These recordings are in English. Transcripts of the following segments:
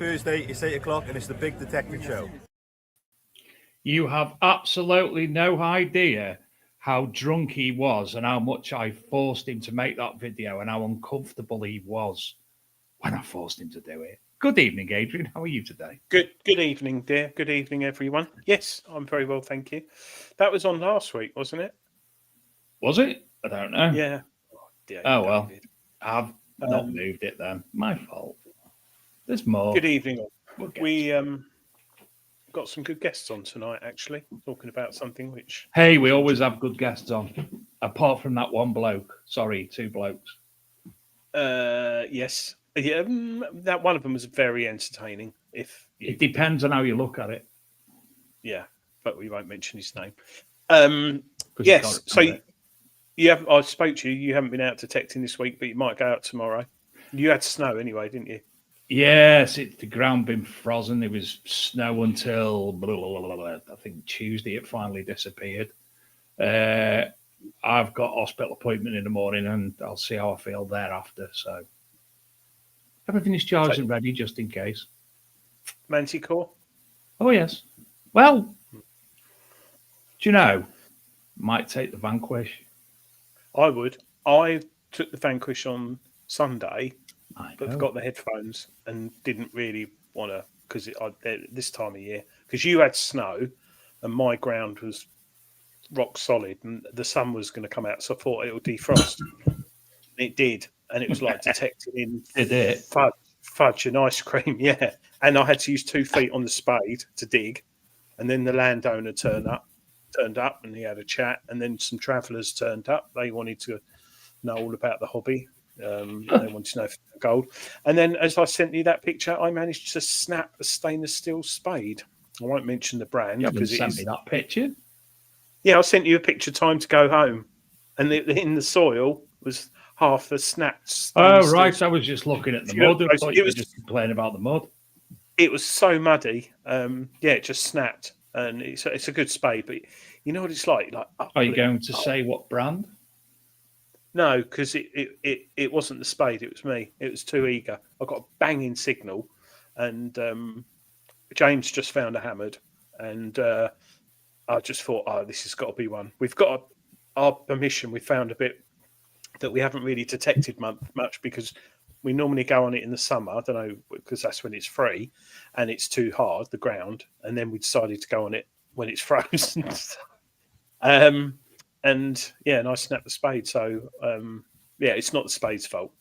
Thursday, it's 8 o'clock, and it's the big detective show. You have absolutely no idea how drunk he was and how much I forced him to make that video and how uncomfortable he was when I forced him to do it. Good evening, Adrian. How are you today? Good evening, dear. Good evening, everyone. Yes, I'm very well, thank you. That was on last week, wasn't it? Was it? I don't know. Yeah. Well, I've not moved it then. My fault. There's more. Good evening. We got some good guests on tonight, actually, talking about something which... Hey, we always have good guests on, apart from that one bloke. Sorry, two blokes. Yes. Yeah, that one of them was very entertaining. It depends on how you look at it. Yeah, but we won't mention his name. Yes, so I spoke to you. You haven't been out detecting this week, but you might go out tomorrow. You had snow anyway, didn't you? Yes, the ground been frozen. There was snow until I think Tuesday. It finally disappeared. I've got a hospital appointment in the morning, and I'll see how I feel thereafter. So everything is charged and ready just in case. Manticore? Oh yes. Well, do you know? Might take the Vanquish. I would. I took the Vanquish on Sunday, but forgot the headphones and didn't really want to because this time of year because you had snow and my ground was rock solid and the sun was going to come out, so I thought it would defrost. It did, and it was like detected in fudge and ice cream. Yeah, and I had to use 2 feet on the spade to dig, and then the landowner turned up and he had a chat, and then some travellers turned up. They wanted to know all about the hobby. They wanted to know if gold. And then as I sent you that picture, I managed to snap a stainless steel spade. I won't mention the brand. You haven't sent me that picture? Yeah, I sent you a picture time to go home. And in the soil was half a snapped. Oh, right. I was just looking at the mud. I thought you were just complaining about the mud. It was so muddy. It just snapped. And it's a good spade. But you know what it's like? Are you going to say what brand? No, because it wasn't the spade. It was me. It was too eager. I got a banging signal. And James just found a hammered. And I just thought, this has got to be one. We've got our permission. We found a bit that we haven't really detected much because we normally go on it in the summer. I don't know, because that's when it's free and it's too hard, the ground. And then we decided to go on it when it's frozen. And I snapped the spade. So, it's not the spade's fault.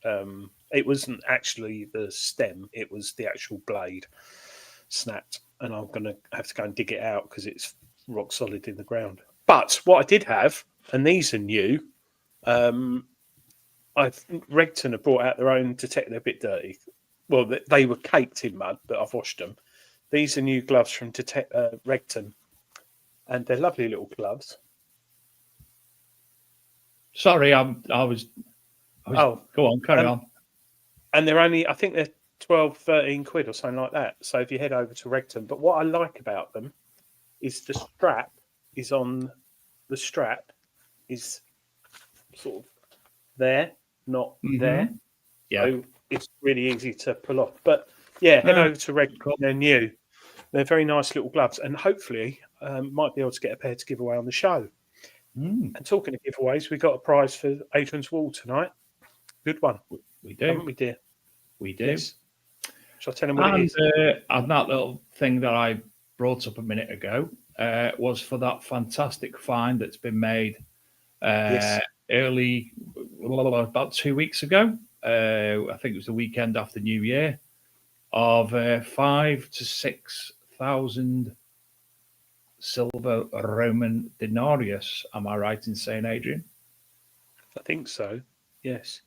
It wasn't actually the stem. It was the actual blade snapped. And I'm going to have to go and dig it out because it's rock solid in the ground. But what I did have, and these are new, Regton have brought out their own detector. They're a bit dirty. Well, they were caked in mud, but I've washed them. These are new gloves from Regton, and they're lovely little gloves. Sorry, I was. Go on, carry on. And they're only, I think they're 12, 13 quid or something like that. So if you head over to Regton, but what I like about them is the strap is sort of there, not there. Yeah. So it's really easy to pull off. But yeah, head over to Regton. They're new. They're very nice little gloves, and hopefully might be able to get a pair to give away on the show. And talking of giveaways, we got a prize for Adrian's wall tonight. Good one. We do. Haven't we, dear? We do. Yes. Shall I tell him what it is? And that little thing that I brought up a minute ago was for that fantastic find that's been made early, about 2 weeks ago. I think it was the weekend after New Year, of 5,000 to 6,000 silver Roman denarius. Am I right in saying, Adrian? I think so. Yes.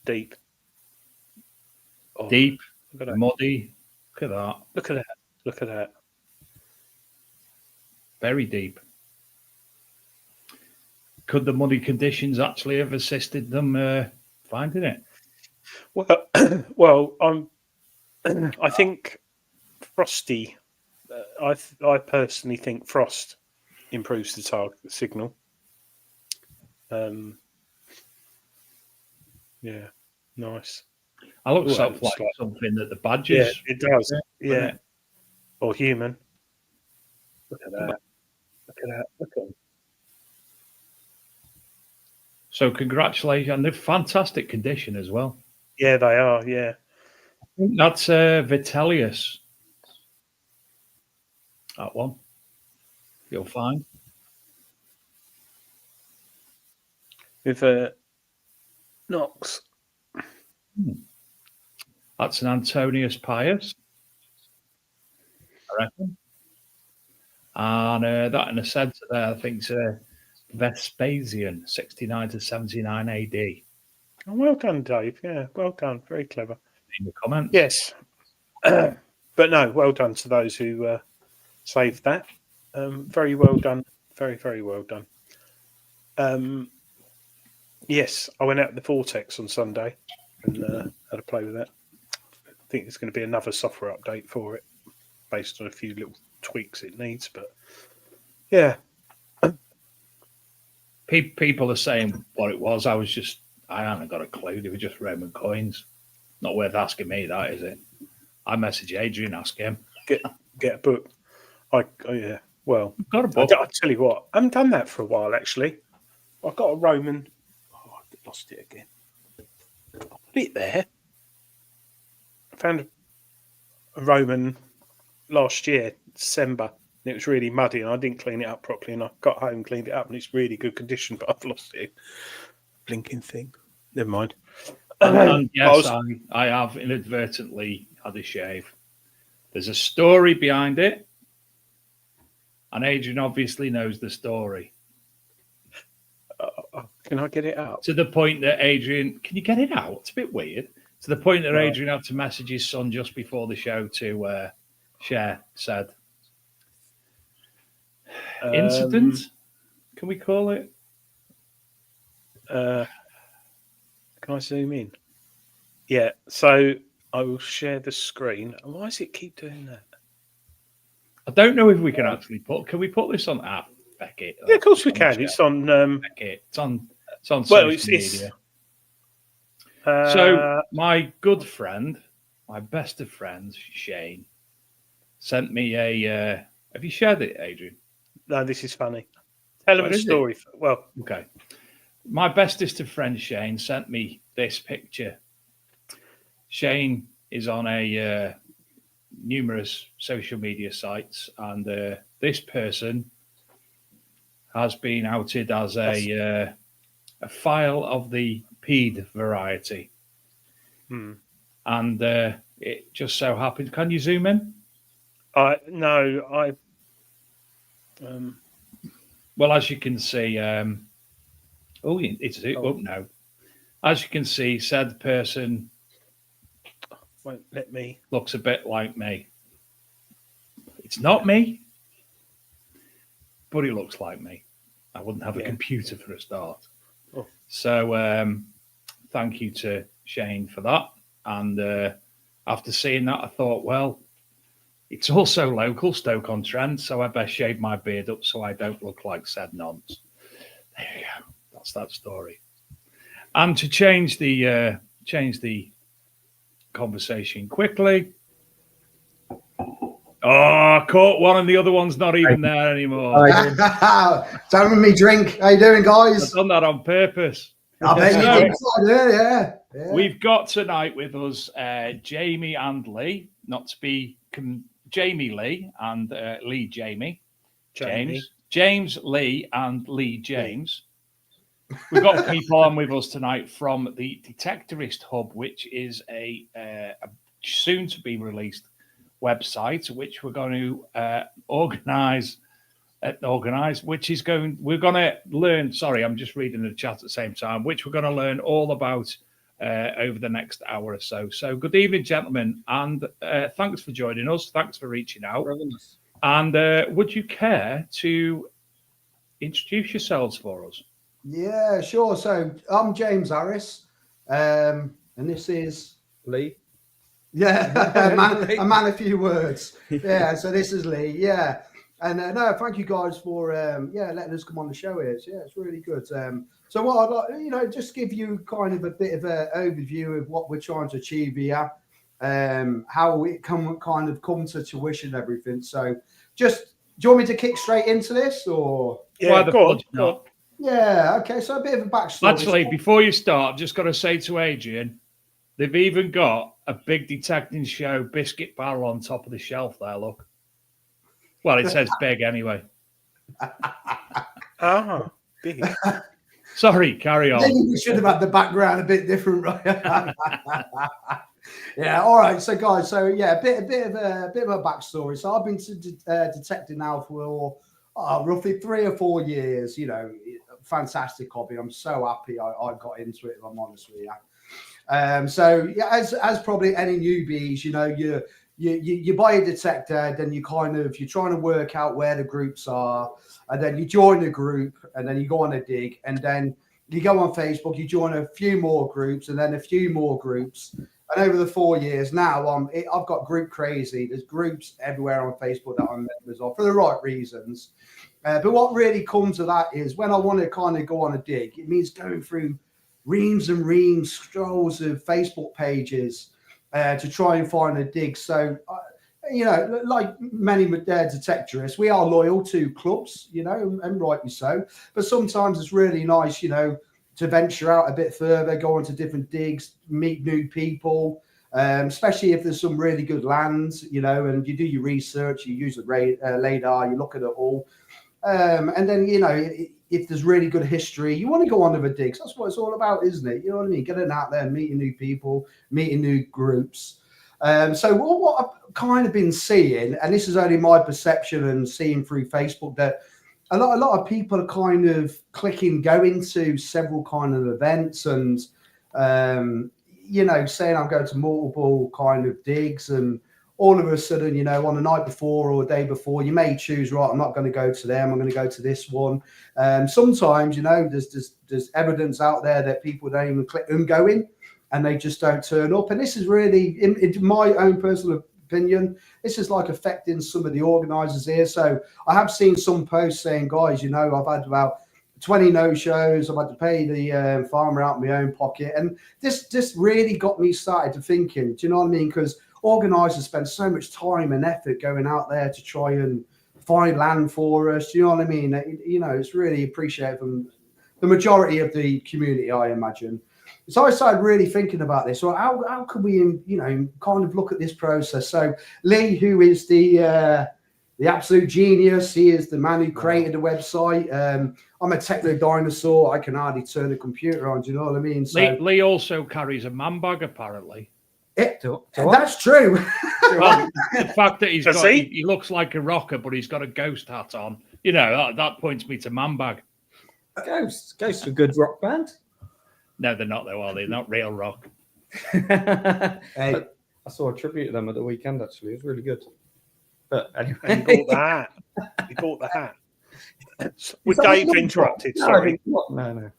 Deep. Deep, muddy. Look at that. Look at that. Look at that. Very deep. Could the muddy conditions actually have assisted them finding it? Well, I think frosty. I personally think frost improves the target signal. Yeah, nice. I look Well, sort it of looks like something that the badgers. Yeah, it does. doesn't Yeah, it? or human. Look at that. Look at that. Look at them. So congratulations, and they're fantastic condition as well. Yeah, they are. Yeah. I think that's Vitellius. That one you'll find. With Knox. That's an Antonius Pius, I reckon. And that in a centre there, I think it's Vespasian, 69 to 79 AD. Oh, well done, Dave. Yeah, well done. Very clever. In the comments. Yes. But no, well done to those who saved that. Very well done. Very, very well done. Yes, I went out in the Vortex on Sunday and had a play with that. I think there's going to be another software update for it based on a few little tweaks it needs. But yeah. People are saying what it was. I haven't got a clue. They were just Roman coins. Not worth asking me that, is it? I message Adrian, ask him. Get a book. Yeah. Well, I've got a book. I'll tell you what, I haven't done that for a while actually. I've got a Roman. Oh, I lost it again. I put it there. I found a Roman last year, December, and it was really muddy, and I didn't clean it up properly. And I got home, cleaned it up, and it's really good condition. But I've lost it. Blinking thing. Never mind. And yes, I have inadvertently had a shave. There's a story behind it, and Adrian obviously knows the story. Can I get it out? To the point that Adrian, can you get it out? It's a bit weird. To the point that Adrian had to message his son just before the show to share said incident. Can we call it? Can I zoom in? Yeah. So I will share the screen. Why does it keep doing that? I don't know if we can actually put. Can we put this on app? Beckett. Yeah, of course we can. It's on. Beckett. It's on social media. So my good friend, my best of friends, Shane, sent me a. Have you shared it, Adrian? No, this is funny. Tell him a story. Well, okay. My bestest of friends, Shane, sent me this picture. Shane is on a numerous social media sites, and this person has been outed as a file of the PED variety. And it just so happened. Can you zoom in? No. Well, as you can see, no. As you can see, said person won't let me. Looks a bit like me. It's not me, but it looks like me. I wouldn't have a computer for a start. Oh. So thank you to Shane for that. And after seeing that, I thought, well, it's also local, Stoke-on-Trent, so I best shave my beard up so I don't look like said nonce. There you go. That's that story. And to change the conversation quickly. Oh, I caught one and the other one's not even there anymore. Don't me drink. How you doing, guys? I've done that on purpose. I bet you did. Yeah. We've got tonight with us Jamie and Lee, not to be Jamie Lee and Lee Jamie. James Lee and Lee James. We've got people on with us tonight from the Detectorist Hub, which is a soon to be released website, which we're going to organize, which is we're going to learn. Sorry, I'm just reading the chat at the same time, which we're going to learn all about over the next hour or so. So, good evening, gentlemen, and thanks for joining us. Thanks for reaching out. And would you care to introduce yourselves for us? Yeah, sure. So I'm James Harris, and this is Lee. Yeah, a man of few words. Yeah, so this is Lee. Yeah, And no, thank you guys for letting us come on the show here. It's really good. So what I'd like, just give you kind of a bit of an overview of what we're trying to achieve here, how it come to tuition and everything. So just, do you want me to kick straight into this or? Yeah, go on. Yeah, okay. So a bit of a backstory. Actually, before you start, I've just got to say to Adrian, they've even got a big detecting show biscuit barrel on top of the shelf there, look. Well, it says big anyway. Big. Sorry, carry on. Maybe we should have had the background a bit different, right? Yeah, all right. So, guys, a bit of a backstory. So, I've been detecting now for roughly 3 or 4 years. Fantastic hobby. I'm so happy I got into it, if I'm honest with you. As probably any newbies, you buy a detector, then you're trying to work out where the groups are, and then you join a group, and then you go on a dig, and then you go on Facebook, you join a few more groups, and then a few more groups. And over the 4 years now, I've got group crazy. There's groups everywhere on Facebook that I'm members of for the right reasons. But what really comes of that is when I want to kind of go on a dig, it means going through reams and reams, scrolls of Facebook pages to try and find a dig. So, like many detectorists, we are loyal to clubs, and rightly so. But sometimes it's really nice, to venture out a bit further, go into different digs, meet new people, especially if there's some really good lands, and you do your research, you use the radar, you look at it all. And then, if there's really good history, you want to go on to the digs. That's what it's all about, isn't it? You know what I mean? Getting out there, meeting new people, meeting new groups. So what I've kind of been seeing, and this is only my perception and seeing through Facebook, that a lot of people are kind of going to several kind of events and, saying I'm going to multiple kind of digs, and all of a sudden, on the night before or the day before, you may choose, right, I'm not going to go to them, I'm going to go to this one. Sometimes, there's evidence out there that people don't even click on going, and they just don't turn up. And this is really, in my own personal opinion, this is like affecting some of the organisers here. So I have seen some posts saying, guys, I've had about 20 no-shows, I've had to pay the farmer out of my own pocket. And this really got me started to thinking, do you know what I mean? Because organisers spend so much time and effort going out there to try and find land for us. Do you know what I mean? It's really appreciated from the majority of the community, I imagine. So I started really thinking about this. So how could we, kind of look at this process? So Lee, who is the absolute genius, he is the man who created the website. I'm a techno dinosaur. I can hardly turn a computer on. Do you know what I mean? So Lee also carries a man bag, apparently. That's true. Well, the fact that he looks like a rocker, but he's got a ghost hat on, that points me to man bag. Ghost a good rock band. No, they're not, though, are they? Not real rock. Hey, I saw a tribute to them at the weekend, actually. It was really good. But anyway. He bought the hat. With Dave interrupted, sorry. No.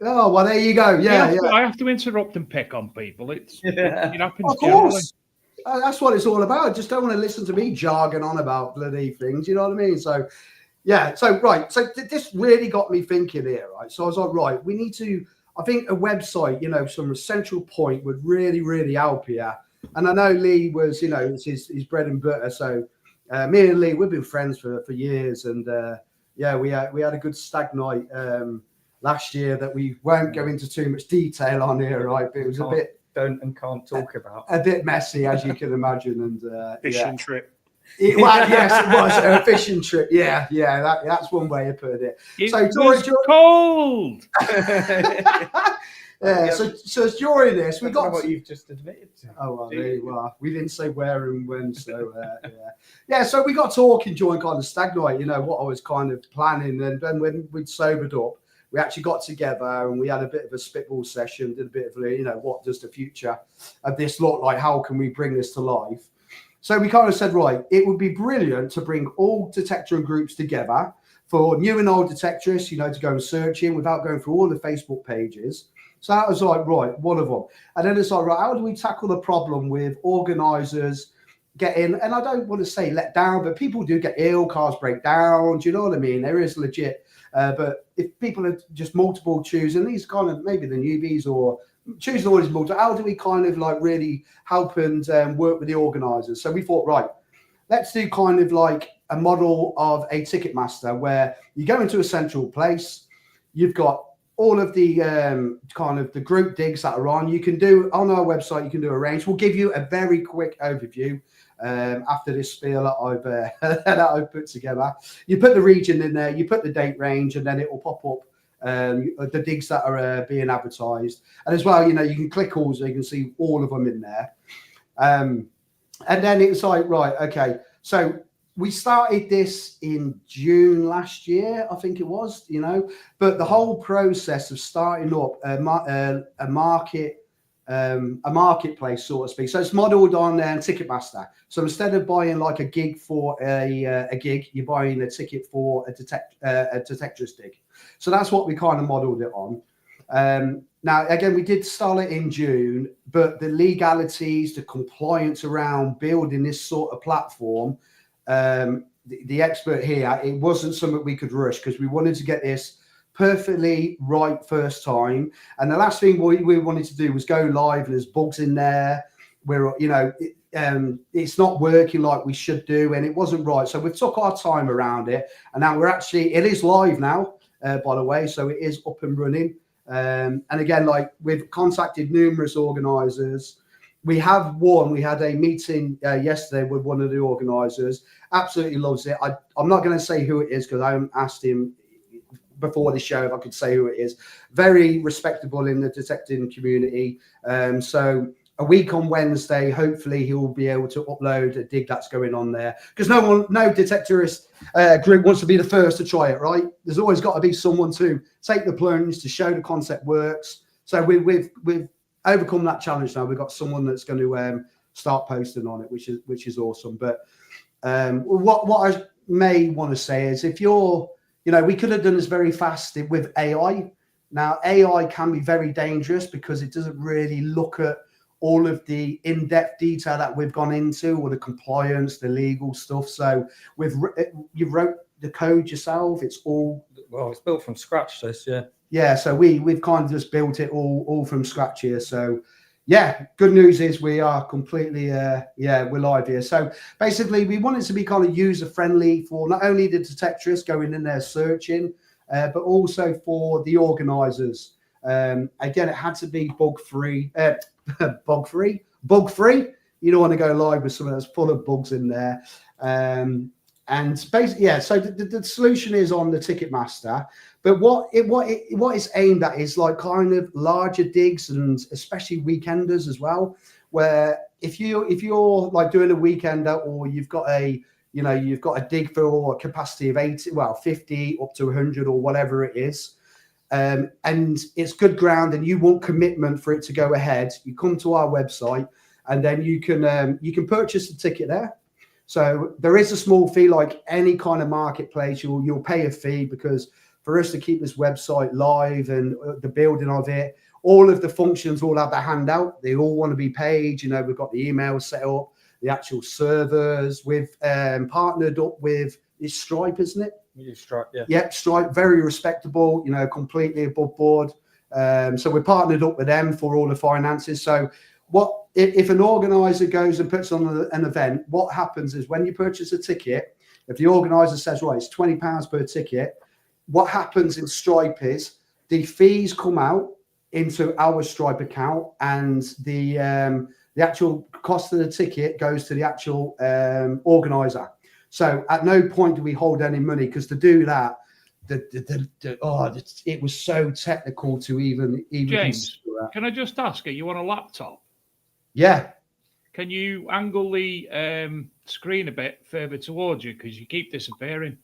Oh, well, there you go. Yeah. I have to interrupt and pick on people. It happens of course. That's what it's all about. Just don't want to listen to me jargon on about bloody things. You know what I mean? So, yeah. So, right. So this really got me thinking here, right? So I was like, right, we need to, I think a website, some central point would really, really help here. And I know Lee was, it's his bread and butter. So me and Lee, we've been friends for years. And we had a good stag night last year that we won't go into too much detail on here, right? But it was can't talk about. A bit messy, as you can imagine. And fishing trip. Yes, it was a fishing trip. Yeah, that's one way of putting it. It was cold. Yeah, so during this, we got what you've just admitted to. Oh, well, there you are. We didn't say where and when, so so we got talking during kind of stag night, what I was kind of planning, and then when we'd sobered up, we actually got together and we had a bit of a spitball session, did a bit of, what does the future of this look like? How can we bring this to life? So we kind of said, right, it would be brilliant to bring all detector groups together for new and old detectorists, to go and search in without going through all the Facebook pages. So that was like, right, one of them. And then it's like, right, how do we tackle the problem with organisers getting, and I don't want to say let down, but people do get ill, cars break down. Do you know what I mean? There is legit. But if people are just multiple choosing these kind of maybe the newbies or choosing all these multiple, how do we kind of like really help and work with the organisers? So we thought, right, let's do kind of like a model of a Ticketmaster where you go into a central place, you've got all of the kind of the group digs that are on. You can do on our website, you can do a range. We'll give you a very quick overview after this spiel that I've put together. You put the region in there, you put the date range, and then it will pop up the digs that are being advertised. And as well, you know, you can click all so you can see all of them in there. And then it's like, right, okay, so we started this in June last year, I think it was, you know, but the whole process of starting up a marketplace, so to speak. So it's modeled on Ticketmaster. So instead of buying like a gig for a gig, you're buying a ticket for a Detectorist dig. So that's what we kind of modeled it on. Now, again, we did start it in June, but the legalities, the compliance around building this sort of platform, the expert here, it wasn't something we could rush because we wanted to get this perfectly right first time. And the last thing we wanted to do was go live and there's bugs in there where, you know, it's not working like we should do and it wasn't right. So we took our time around it and now it is live now, by the way. So it is up and running. And again, like we've contacted numerous organisers. We had a meeting yesterday with one of the organisers. Absolutely loves it. I'm not going to say who it is because I haven't asked him before the show if I could say who it is. Very respectable in the detecting community. So a week on Wednesday, hopefully he'll be able to upload a dig that's going on there. Because no detectorist group wants to be the first to try it, right? There's always got to be someone to take the plunge to show the concept works. So we've overcome that challenge now. We've got someone that's going to start posting on it, which is awesome. But what I may want to say is if you're, you know, we could have done this very fast with AI. Now, AI can be very dangerous because it doesn't really look at all of the in-depth detail that we've gone into, or the compliance, the legal stuff. So you wrote the code yourself. It's built from scratch. This, yeah. Yeah, so we've kind of just built it all from scratch here. So yeah, good news is we are completely we're live here. So basically we want it to be kind of user friendly for not only the detectorists going in there searching, but also for the organisers. Again, it had to be bug free. Bug free. You don't want to go live with something that's full of bugs in there. And basically, yeah. So the solution is on the Ticketmaster. But what it's aimed at is like kind of larger digs and especially weekenders as well. Where if you're like doing a weekender or you've got a dig for a capacity of 50 up to 100 or whatever it is, and it's good ground and you want commitment for it to go ahead, you come to our website and then you can purchase a ticket there. So there is a small fee, like any kind of marketplace. You'll pay a fee because for us to keep this website live and the building of it, all of the functions all have the handout. They all want to be paid. You know, we've got the email set up, the actual servers. We've partnered up with Stripe, isn't it? Stripe, yeah. Yep, Stripe, very respectable. You know, completely above board. So we're partnered up with them for all the finances. So if an organizer goes and puts on an event, what happens is when you purchase a ticket, if the organizer says, right, it's £20 per ticket, what happens in Stripe is the fees come out into our Stripe account and the actual cost of the ticket goes to the actual organizer. So at no point do we hold any money because to do that, it was so technical to even James, can I just ask, are you on a laptop? Yeah. Can you angle the screen a bit further towards you because you keep disappearing?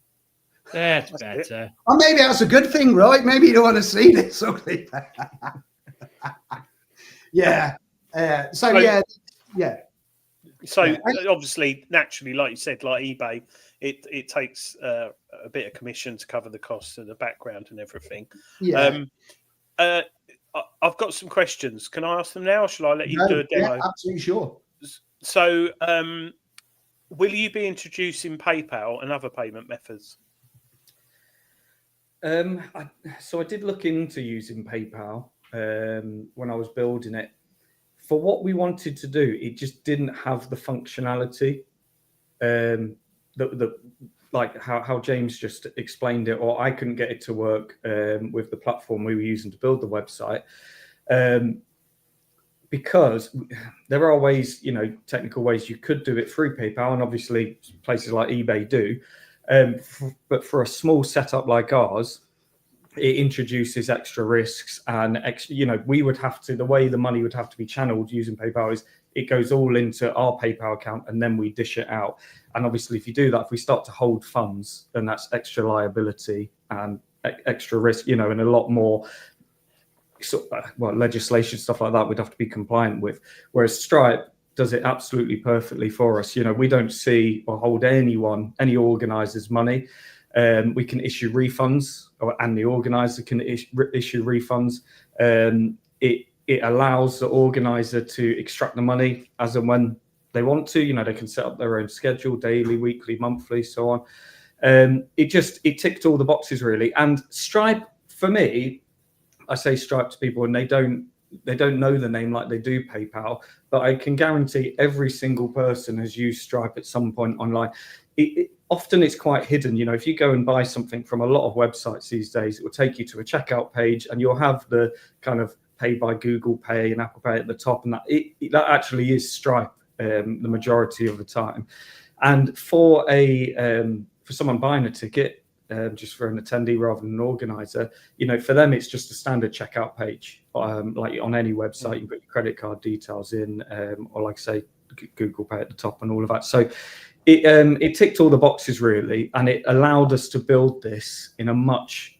That's better. Well, maybe that's a good thing, right? Maybe you don't want to see this ugly. Yeah. So obviously, naturally, like you said, like eBay, it takes a bit of commission to cover the costs of the background and everything. Yeah. I've got some questions. Can I ask them now, or shall I let you do a demo? Yeah, absolutely sure. So, will you be introducing PayPal and other payment methods? So I did look into using PayPal when I was building it. For what we wanted to do, it just didn't have the functionality that like how James just explained it, or I couldn't get it to work with the platform we were using to build the website. Because there are ways, technical ways you could do it through PayPal, and obviously places like eBay do. But for a small setup like ours, it introduces extra risks and we would have to, the way the money would have to be channeled using PayPal is it goes all into our PayPal account and then we dish it out. And obviously if you do that, if we start to hold funds, then that's extra liability and extra risk, and a lot more legislation, stuff like that we'd have to be compliant with. Whereas Stripe does it absolutely perfectly for us. We don't see or hold any organizer's money. We can issue refunds, and the organizer can issue refunds. It allows the organizer to extract the money as and when they want to. They can set up their own schedule, daily, weekly, monthly, so on. It ticked all the boxes really. And Stripe, for me, I say Stripe to people and they don't know the name like they do PayPal, but I can guarantee every single person has used Stripe at some point online. Often it's quite hidden. If you go and buy something from a lot of websites these days, it will take you to a checkout page and you'll have the kind of pay by Google Pay and Apple Pay at the top, and that actually is Stripe the majority of the time. And for someone buying a ticket, just for an attendee rather than an organizer, for them it's just a standard checkout page, like on any website. You put your credit card details in, or like I say, Google Pay at the top and all of that. So it ticked all the boxes really, and it allowed us to build this in a much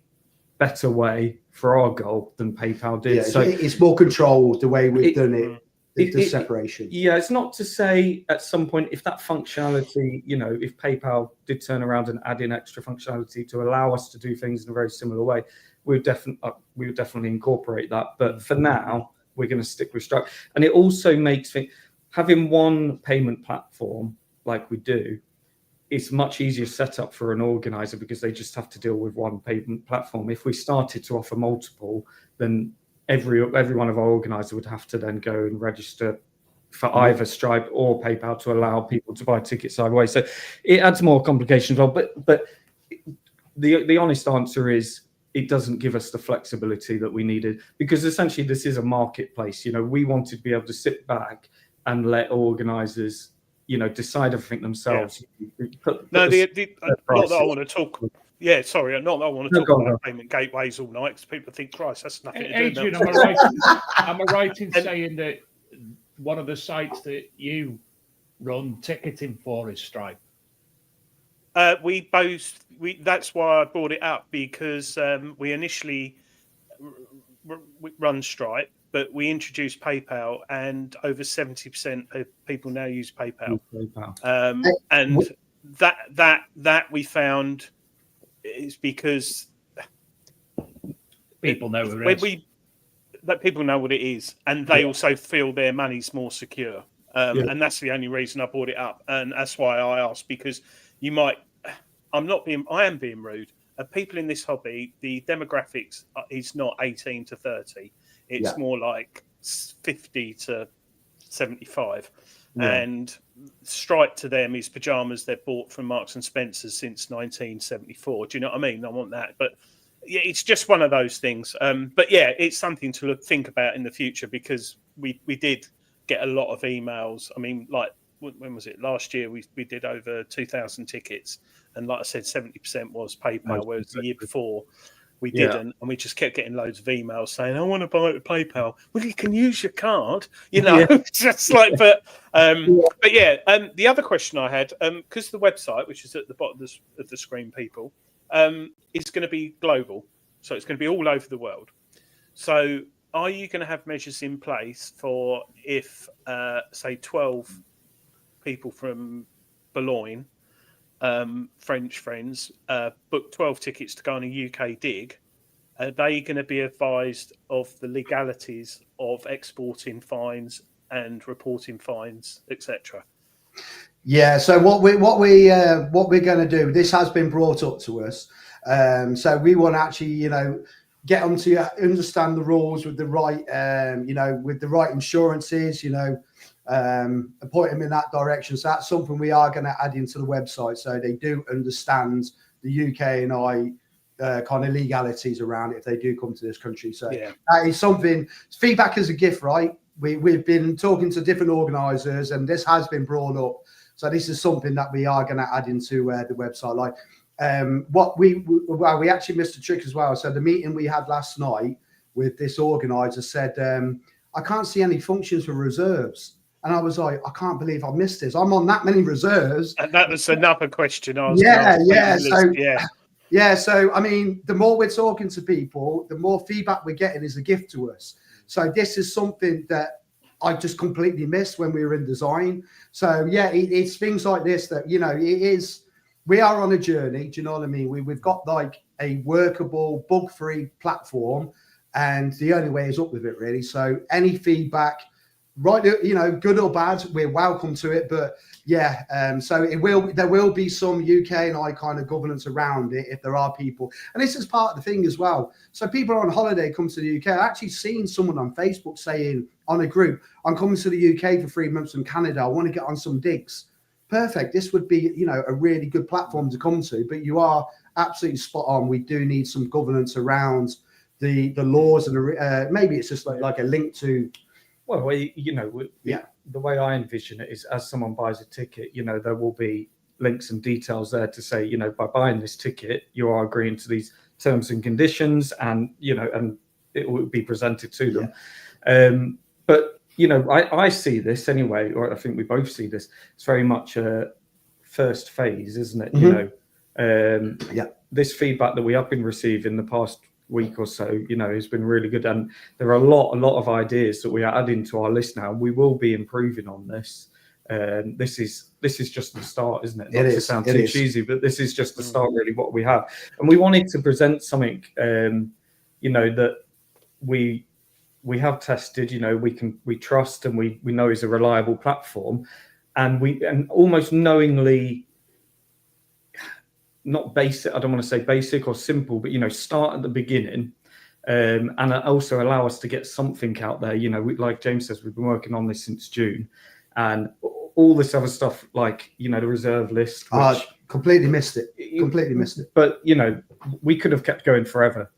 better way for our goal than PayPal did. Yeah, so it's more controlled the way we've done it. The separation. Yeah, it's not to say at some point if that functionality, if PayPal did turn around and add in extra functionality to allow us to do things in a very similar way, we would definitely incorporate that. But for now, we're going to stick with Stripe. And it also makes having one payment platform like we do, it's much easier setup for an organizer because they just have to deal with one payment platform. If we started to offer multiple, then every one of our organizers would have to then go and register for either Stripe or PayPal to allow people to buy tickets either way. So it adds more complications. But the honest answer is it doesn't give us the flexibility that we needed, because essentially this is a marketplace. We wanted to be able to sit back and let organizers decide everything themselves. Yeah. Not that I want to talk. Yeah, sorry, not that I want to talk about payment gateways all night, because people think, Christ, that's nothing to do. Adrian, am I right in saying that one of the sites that you run ticketing for is Stripe? That's why I brought it up, because we initially run Stripe, but we introduced PayPal, and over 70% of people now use PayPal. And that we found is because people know people know what it is, and they also feel their money's more secure. And that's the only reason I brought it up, and that's why I asked, because I am being rude. People in this hobby, the demographics is not 18 to 30. It's more like 50 to 75. Yeah. And Stripe to them is pajamas they've bought from Marks and Spencer's since 1974. Do you know what I mean? I want that. But yeah, it's just one of those things. But yeah, it's something to think about in the future, because we did get a lot of emails. I mean, like, when was it? Last year, we did over 2,000 tickets. And like I said, 70% was PayPal, whereas the year before we didn't. And we just kept getting loads of emails saying, I want to buy it with PayPal. Well, you can use your card, just like, but yeah. The other question I had, because the website, which is at the bottom of the screen, people, is going to be global. So it's going to be all over the world. So are you going to have measures in place for if, say, 12 people from Boulogne, French friends, book 12 tickets to go on a UK dig? Are they going to be advised of the legalities of exporting fines and reporting fines, etc.? Yeah. So what we're going to do. This has been brought up to us. So we want to actually, get them to understand the rules with the right, with the right insurances. Point them in that direction. So that's something we are going to add into the website, so they do understand the UK and I kind of legalities around it if they do come to this country. So that is something. Feedback is a gift, right? We've been talking to different organisers, and this has been brought up. So this is something that we are going to add into the website. Like we actually missed a trick as well. So the meeting we had last night with this organiser said, I can't see any functions for reserves. And I was like, I can't believe I missed this. I'm on that many reserves. And that was another question I was So I mean, the more we're talking to people, the more feedback we're getting is a gift to us. So this is something that I just completely missed when we were in design. So it's things like this that, it is, we are on a journey. Do you know what I mean? We've got like a workable, bug-free platform, and the only way is up with it, really. So any feedback, right, good or bad, we're welcome to it. But so there will be some UK and I kind of governance around it if there are people, and this is part of the thing as well. So people on holiday come to the UK. I actually seen someone on Facebook saying on a group, I'm coming to the UK for 3 months from Canada, I want to get on some digs. Perfect. This would be, a really good platform to come to. But you are absolutely spot on. We do need some governance around the laws, and maybe it's just like a link to. Well, the way I envision it is, as someone buys a ticket, there will be links and details there to say, by buying this ticket, you are agreeing to these terms and conditions, and and it will be presented to them. But I see this anyway, or I think we both see this. It's very much a first phase, isn't it? Mm-hmm. This feedback that we have been receiving the past week or so, has been really good, and there are a lot of ideas that we are adding to our list now. We will be improving on this. This is just the start, isn't it? Not to sound too cheesy, but this is just the start, really, what we have. And we wanted to present something, that we have tested, we trust, and we know is a reliable platform, and almost knowingly, not basic, I don't want to say basic or simple, but start at the beginning, and also allow us to get something out there. Like James says, we've been working on this since June, and all this other stuff, like the reserve list, which completely missed it. But we could have kept going forever.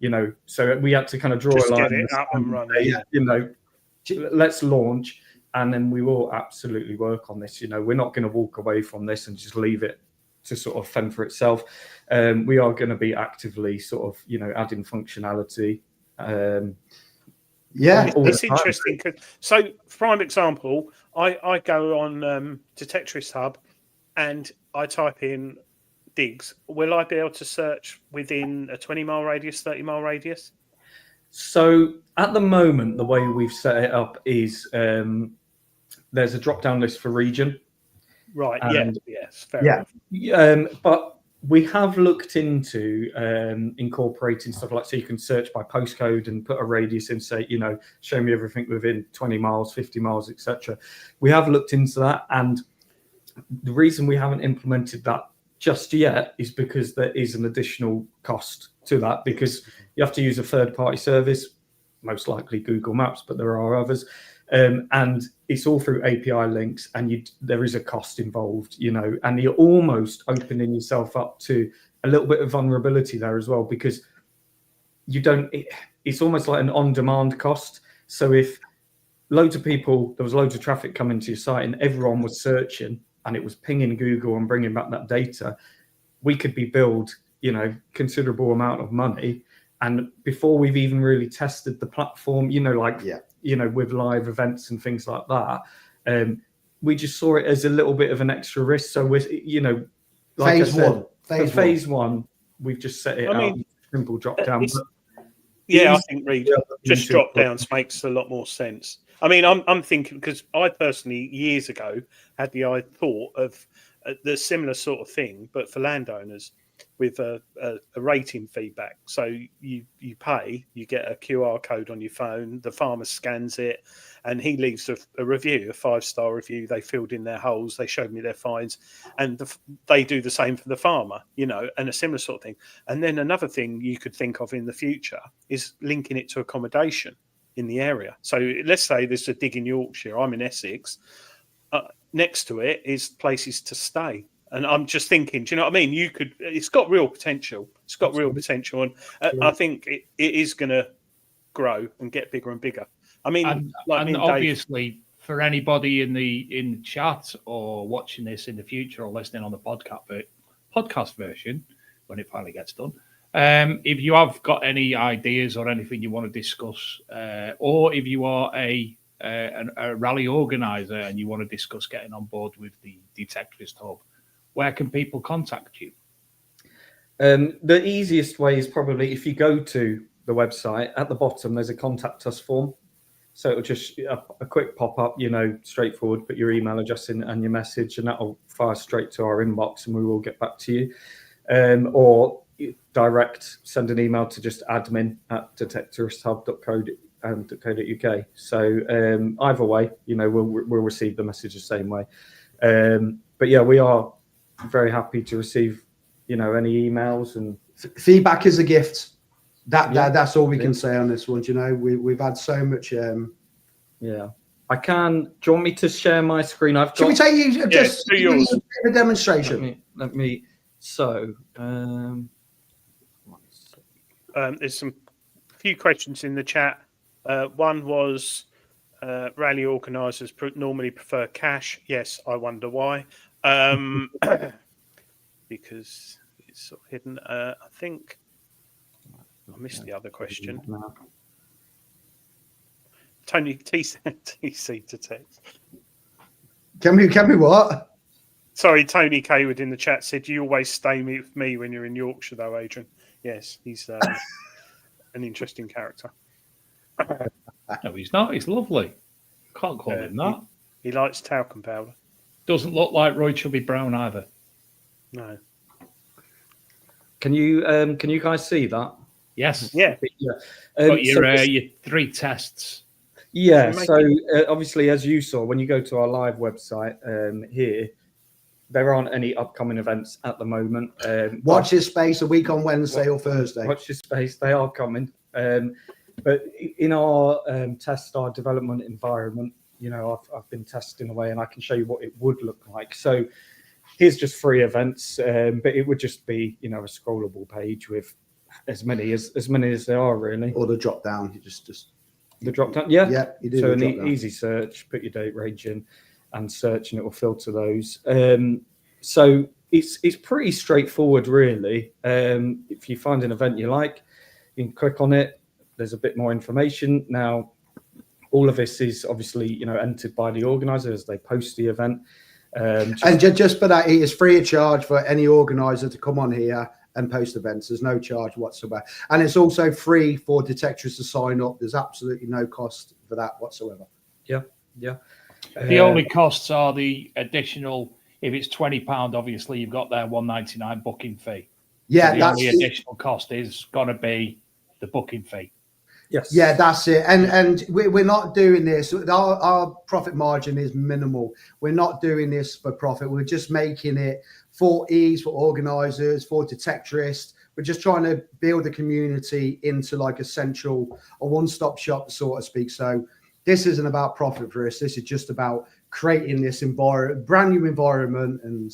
So we had to kind of draw a line. Get it up and running. Let's launch, and then we will absolutely work on this. We're not going to walk away from this and just leave it to sort of fend for itself. We are going to be actively sort of adding functionality. It's interesting. So, prime example, I go on Detectorist Hub and I type in digs. Will I be able to search within a 20-mile radius, 30-mile radius? So at the moment, the way we've set it up is there's a drop-down list for region. Right. Yes. Fair enough. But we have looked into incorporating stuff like, so you can search by postcode and put a radius in, say, show me everything within 20 miles, 50 miles, etc. We have looked into that, and the reason we haven't implemented that just yet is because there is an additional cost to that, because you have to use a third-party service, most likely Google Maps, but there are others. And it's all through API links, and there is a cost involved, and you're almost opening yourself up to a little bit of vulnerability there as well, because it's almost like an on-demand cost. So if there was loads of traffic coming to your site and everyone was searching and it was pinging Google and bringing back that data, we could be billed, considerable amount of money. And before we've even really tested the platform, with live events and things like that, we just saw it as a little bit of an extra risk. So we're, like phase one, we've just set it out, simple drop down. I think just drop downs makes a lot more sense. I mean, I'm thinking, because I personally years ago had the thought of the similar sort of thing, but for landowners. a rating feedback. So you pay, you get a QR code on your phone, the farmer scans it, and he leaves a review, a 5-star review. They filled in their holes, they showed me their finds, and they do the same for the farmer, you know, and a similar sort of thing. And then another thing you could think of in the future is linking it to accommodation in the area. So let's say there's a dig in Yorkshire, I'm in Essex, next to it is places to stay. And I'm just thinking, do you know what I mean? It's got real potential. It's got real potential. And I think it is going to grow and get bigger and bigger. I mean, and obviously for anybody in the chat or watching this in the future or listening on the podcast version, when it finally gets done, if you have got any ideas or anything you want to discuss, or if you are a rally organizer and you want to discuss getting on board with the Detectorist Hub, where can people contact you? The easiest way is probably if you go to the website, at the bottom there's a contact us form. So it'll just a quick pop up, you know, straightforward, put your email address in and your message, and that'll fire straight to our inbox and we will get back to you. Or send an email to just admin@detectoristhub.co.uk. So either way, you know, we'll receive the message the same way. But yeah, we are very happy to receive, you know, any emails, and feedback is a gift. That's all we can say on this one. You know, we've had so much. Yeah, I can. Do you want me to share my screen? Should we take you just a demonstration? Let me. So, there's a few questions in the chat. One was, rally organisers normally prefer cash. Yes, I wonder why. Because it's sort of hidden. I think I missed the other question. Tony TC to text. Can we what? Sorry, Tony Kaywood in the chat said, "You always stay with me when you're in Yorkshire, though, Adrian." Yes, he's an interesting character. No, he's not. He's lovely. Can't call him that. He likes talcum powder. Doesn't look like Roy Chubby Brown either. No. Can you guys see that? Yes. Yeah. Got your 3 tests. Yeah. So obviously, as you saw, when you go to our live website here, there aren't any upcoming events at the moment. Watch this space a week on Wednesday or Thursday. Watch this space. They are coming. But in our our development environment, you know, I've been testing away, and I can show you what it would look like. So here's just 3 events, but it would just be, you know, a scrollable page with as many as there are really. Or the drop down. You just the drop down. Yeah. Yeah. You do. So an easy search. Put your date range in and search, and it will filter those. So it's pretty straightforward, really. If you find an event you like, you can click on it. There's a bit more information. Now, all of this is obviously, you know, entered by the organizer as they post the event. And just for that, it is free of charge for any organizer to come on here and post events. There's no charge whatsoever. And it's also free for detectorists to sign up. There's absolutely no cost for that whatsoever. Yeah. The only costs are the additional. If it's £20, obviously you've got their $1.99 booking fee. Yeah, so the only additional cost is going to be the booking fee. Yes. Yeah, that's it. And we're not doing this. Our profit margin is minimal. We're not doing this for profit. We're just making it for ease, for organisers, for detectorists. We're just trying to build a community into like a one-stop shop, so to speak. So this isn't about profit for us. This is just about creating this brand new environment, and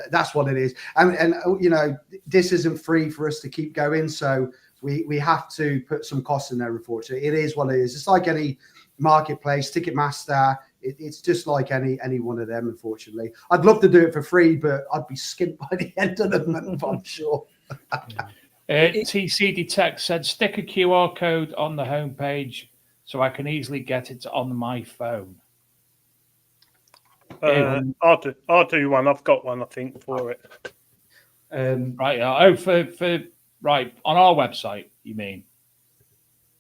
that's what it is. And you know, this isn't free for us to keep going. So we have to put some costs in there, unfortunately. It is what it is. It's like any marketplace, Ticketmaster. It's just like any one of them, unfortunately. I'd love to do it for free, but I'd be skint by the end of the month, I'm sure. TC Detect said, stick a QR code on the homepage so I can easily get it on my phone. I'll do one. I've got one, I think, for it. Right. For right on our website, you mean?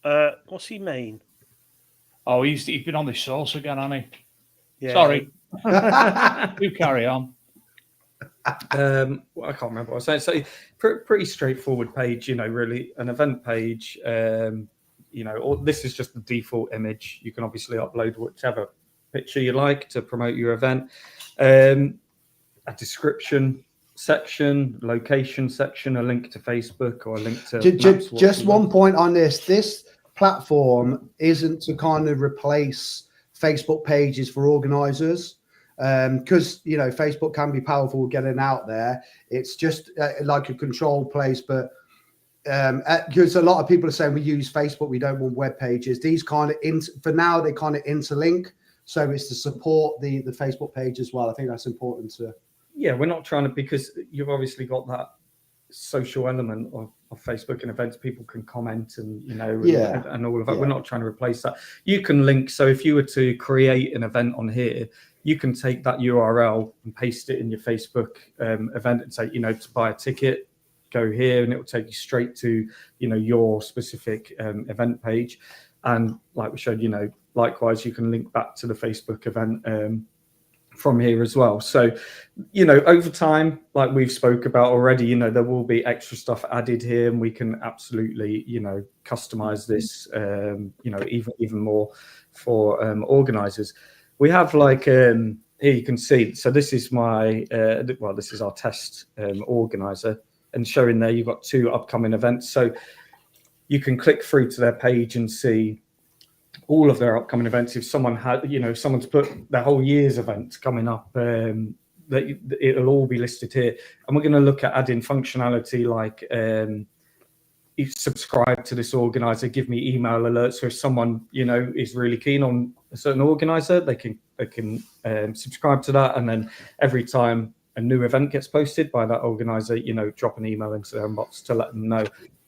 What's he mean? Oh, he's been on the source again, hasn't he? Yeah. Sorry. You carry on. I can't remember what I was saying. So pretty straightforward page, really an event page. Or this is just the default image. You can obviously upload whichever picture you like to promote your event. A description section, location section, a link to Facebook or a link to just one point on this platform isn't to kind of replace Facebook pages for organizers, because Facebook can be powerful getting out there. It's just like a control place, but because a lot of people are saying we use Facebook, we don't want web pages. These kind of for now they kind of interlink, so it's to support the Facebook page as well. I think that's important to. Yeah, we're not trying to, because you've obviously got that social element of Facebook and events. People can comment and and all of that. We're not trying to replace that. You can link. So if you were to create an event on here, you can take that URL and paste it in your Facebook event and say, to buy a ticket, go here, and it will take you straight to your specific event page. And like we showed, likewise you can link back to the Facebook event from here as well. So over time, like we've spoke about already, there will be extra stuff added here, and we can absolutely customize this even more for organizers. We have here you can see, so this is my this is our test organizer, and showing there you've got 2 upcoming events. So you can click through to their page and see all of their upcoming events. If someone had, someone's put their whole year's events coming up, it'll all be listed here. And we're going to look at adding functionality like if subscribe to this organizer, give me email alerts. So if someone is really keen on a certain organizer, they can subscribe to that, and then every time a new event gets posted by that organizer, drop an email into their inbox to let them know.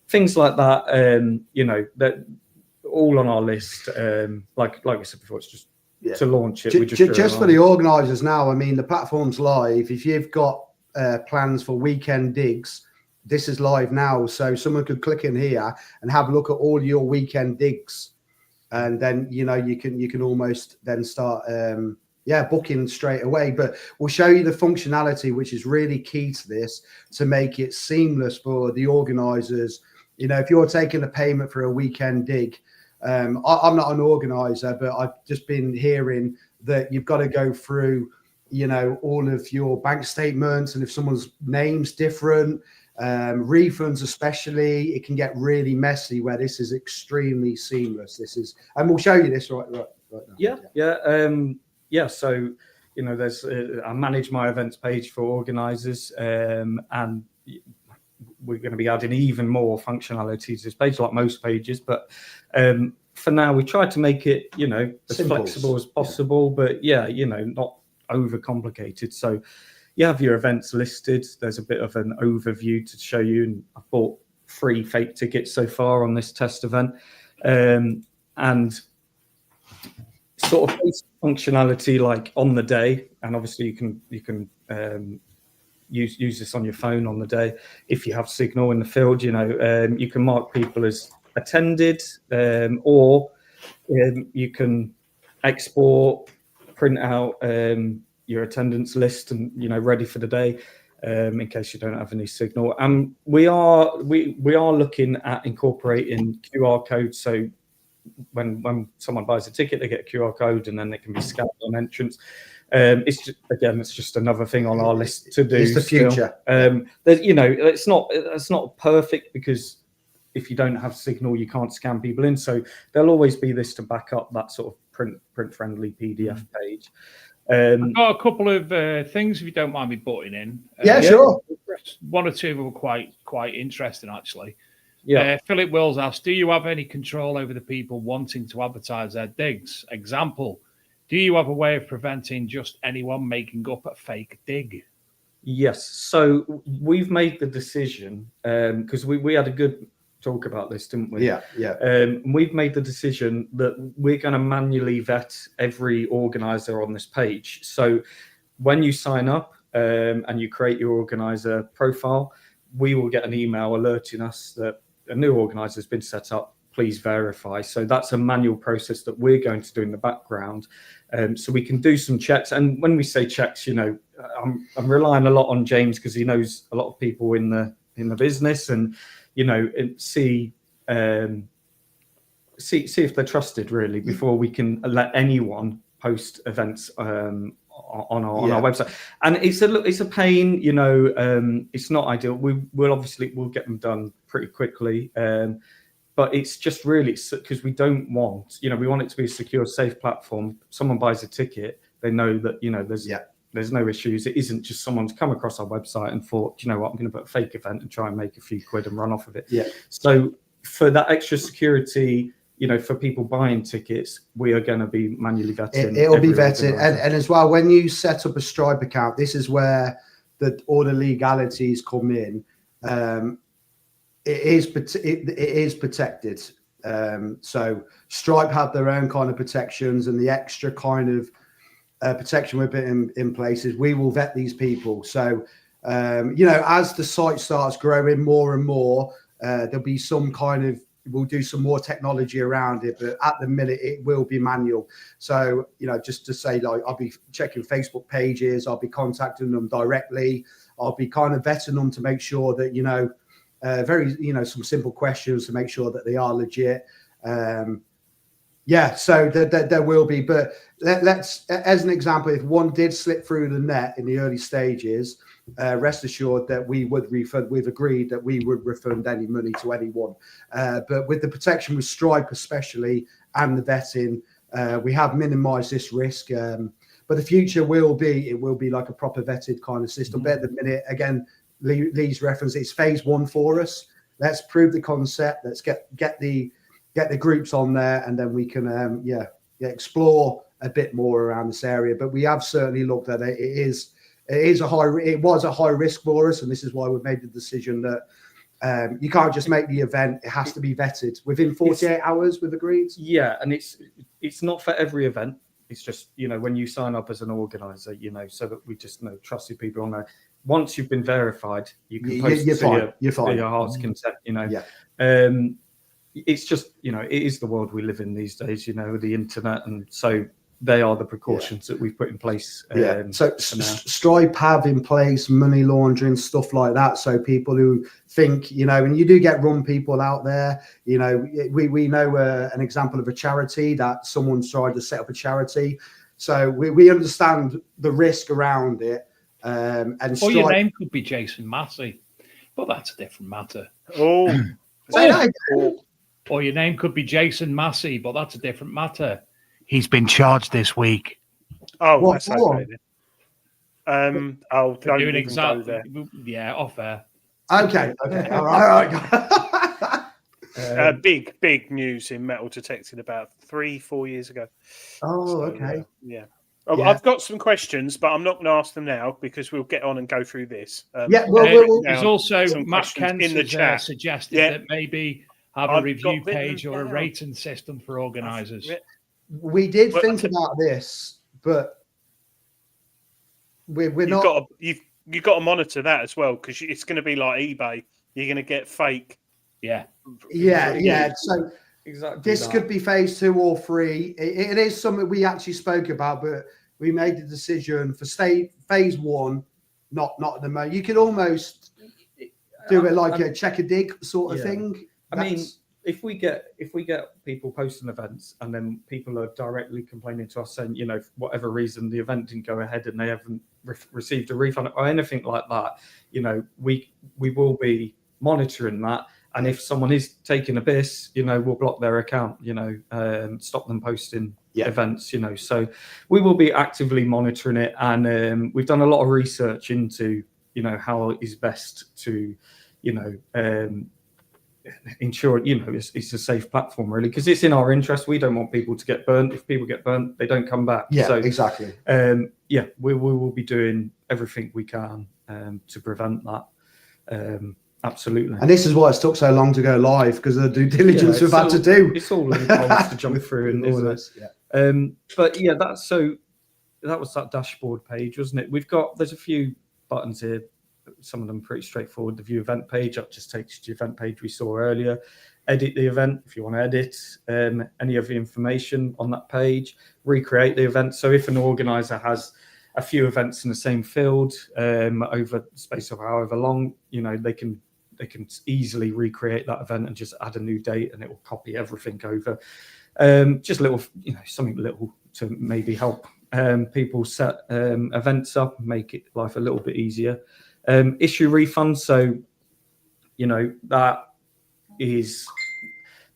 Things like that, that all on our list. Like we said before, it's just to launch it. Just for the organisers now, I mean, the platform's live. If you've got plans for weekend digs, this is live now. So someone could click in here and have a look at all your weekend digs. And then, you can almost then start, booking straight away. But we'll show you the functionality, which is really key to this, to make it seamless for the organisers. If you're taking a payment for a weekend dig, I'm not an organizer, but I've just been hearing that you've got to go through, all of your bank statements, and if someone's name's different, refunds especially, it can get really messy, where this is extremely seamless. And we'll show you this right now. So, there's I manage my events page for organizers, and we're going to be adding even more functionality to this page, like most pages. But for now, we try to make it, as flexible as possible, but not overcomplicated. So you have your events listed. There's a bit of an overview to show you. And I bought 3 fake tickets so far on this test event, and sort of functionality like on the day. And obviously you can use this on your phone on the day if you have signal in the field. You can mark people as attended, or you can export, print out your attendance list, and ready for the day, in case you don't have any signal. And we are looking at incorporating QR codes. So when someone buys a ticket, they get a QR code, and then they can be scanned on entrance. It's just another thing on our list to do. It's the future. It's not perfect, because if you don't have signal, you can't scan people in. So there'll always be this to back up that sort of print friendly PDF page. I've got a couple of things, if you don't mind me butting in. Sure. 1 or 2 of them were quite interesting, actually. Yeah. Philip Wills asked, do you have any control over the people wanting to advertise their digs? Example, do you have a way of preventing just anyone making up a fake dig? Yes. So we've made the decision, because we had a good talk about this, didn't we? Yeah. We've made the decision that we're going to manually vet every organizer on this page. So when you sign up and you create your organizer profile, we will get an email alerting us that a new organizer has been set up. Please verify. So that's a manual process that we're going to do in the background. So we can do some checks. And when we say checks, I I'm relying a lot on James because he knows a lot of people in the business, and see if they're trusted really before we can let anyone post events on our website. And it's a pain, it's not ideal. We'll get them done pretty quickly, but it's just really because we don't want, we want it to be a secure, safe platform. Someone buys a ticket, they know that there's no issues. It isn't just someone's come across our website and thought, you know what, I'm going to put a fake event and try and make a few quid and run off of it. Yeah. So for that extra security, for people buying tickets, we are going to be manually vetting. It'll be vetted. And as well, when you set up a Stripe account, this is where all the legalities come in. It is protected. So Stripe have their own kind of protections, and the extra kind of protection we've put in place is we will vet these people. So, as the site starts growing more and more, there'll be we'll do some more technology around it, but at the minute it will be manual. So, just to say, like, I'll be checking Facebook pages, I'll be contacting them directly, I'll be kind of vetting them to make sure that, some simple questions to make sure that they are legit. So there will be, but let's, as an example, if one did slip through the net in the early stages, rest assured that we would refund. We've agreed that we would refund any money to anyone. But with the protection with Stripe especially, and the vetting, we have minimised this risk. But the future will be like a proper vetted kind of system. But at the minute, again, Lee's reference, it's phase 1 for us. Let's prove the concept. Let's get the groups on there, and then we can explore a bit more around this area. But we have certainly looked at it. It was a high risk for us, and this is why we've made the decision that you can't just make the event. It has to be vetted within 48 hours. We've agreed. Yeah, and it's not for every event. It's just, when you sign up as an organizer, so that we just know trusted people on there. Once you've been verified, you can post to your heart's content. It's just, it is the world we live in these days, the internet, and so they are the precautions that we've put in place. So Stripe have in place money laundering, stuff like that. So people who think, and you do get rum people out there, we know an example of a charity that someone's tried to set up a charity. So we understand the risk around it. And Stripe, your name could be Jason Massey, but that's a different matter. Or your name could be Jason Massey, but that's a different matter. He's been charged this week. Oh, that's okay then. I'll go there. Yeah, off air. Okay. All right. Big news in metal detecting about 3-4 years ago. Okay. I've got some questions, but I'm not going to ask them now because we'll get on and go through this. There's also Matt Kent in the chat suggested that maybe have a review page or a rating system for organisers. We did think about this, but we're not. You've got to monitor that as well, because it's going to be like eBay. You're going to get fake. Yeah. So exactly, this could be phase 2 or 3. It is something we actually spoke about, but we made the decision for phase 1, not at the moment. You could almost do it like a check a dig sort of thing. I mean, if we get people posting events and then people are directly complaining to us saying, for whatever reason the event didn't go ahead and they haven't received a refund or anything like that, we will be monitoring that. And if someone is taking a piss, we'll block their account, stop them posting events, So we will be actively monitoring it. And we've done a lot of research into, how it is best to, ensure it's a safe platform, really, because it's in our interest. We don't want people to get burnt. If people get burnt, they don't come back. Exactly. We will be doing everything we can to prevent that. Absolutely. And this is why it's took so long to go live, because of the due diligence we've had to do. It's all loopholes to jump through, and all this. But that was that dashboard page, wasn't it? There's a few buttons here. Some of them pretty straightforward. The view event page, that just takes you to the event page we saw earlier. Edit the event if you want to edit any of the information on that page. Recreate the event. So if an organizer has a few events in the same field over the space of however long, they can easily recreate that event and just add a new date, and it will copy everything over. Just little, something little to maybe help people set events up, make it life a little bit easier. Issue refunds, so that is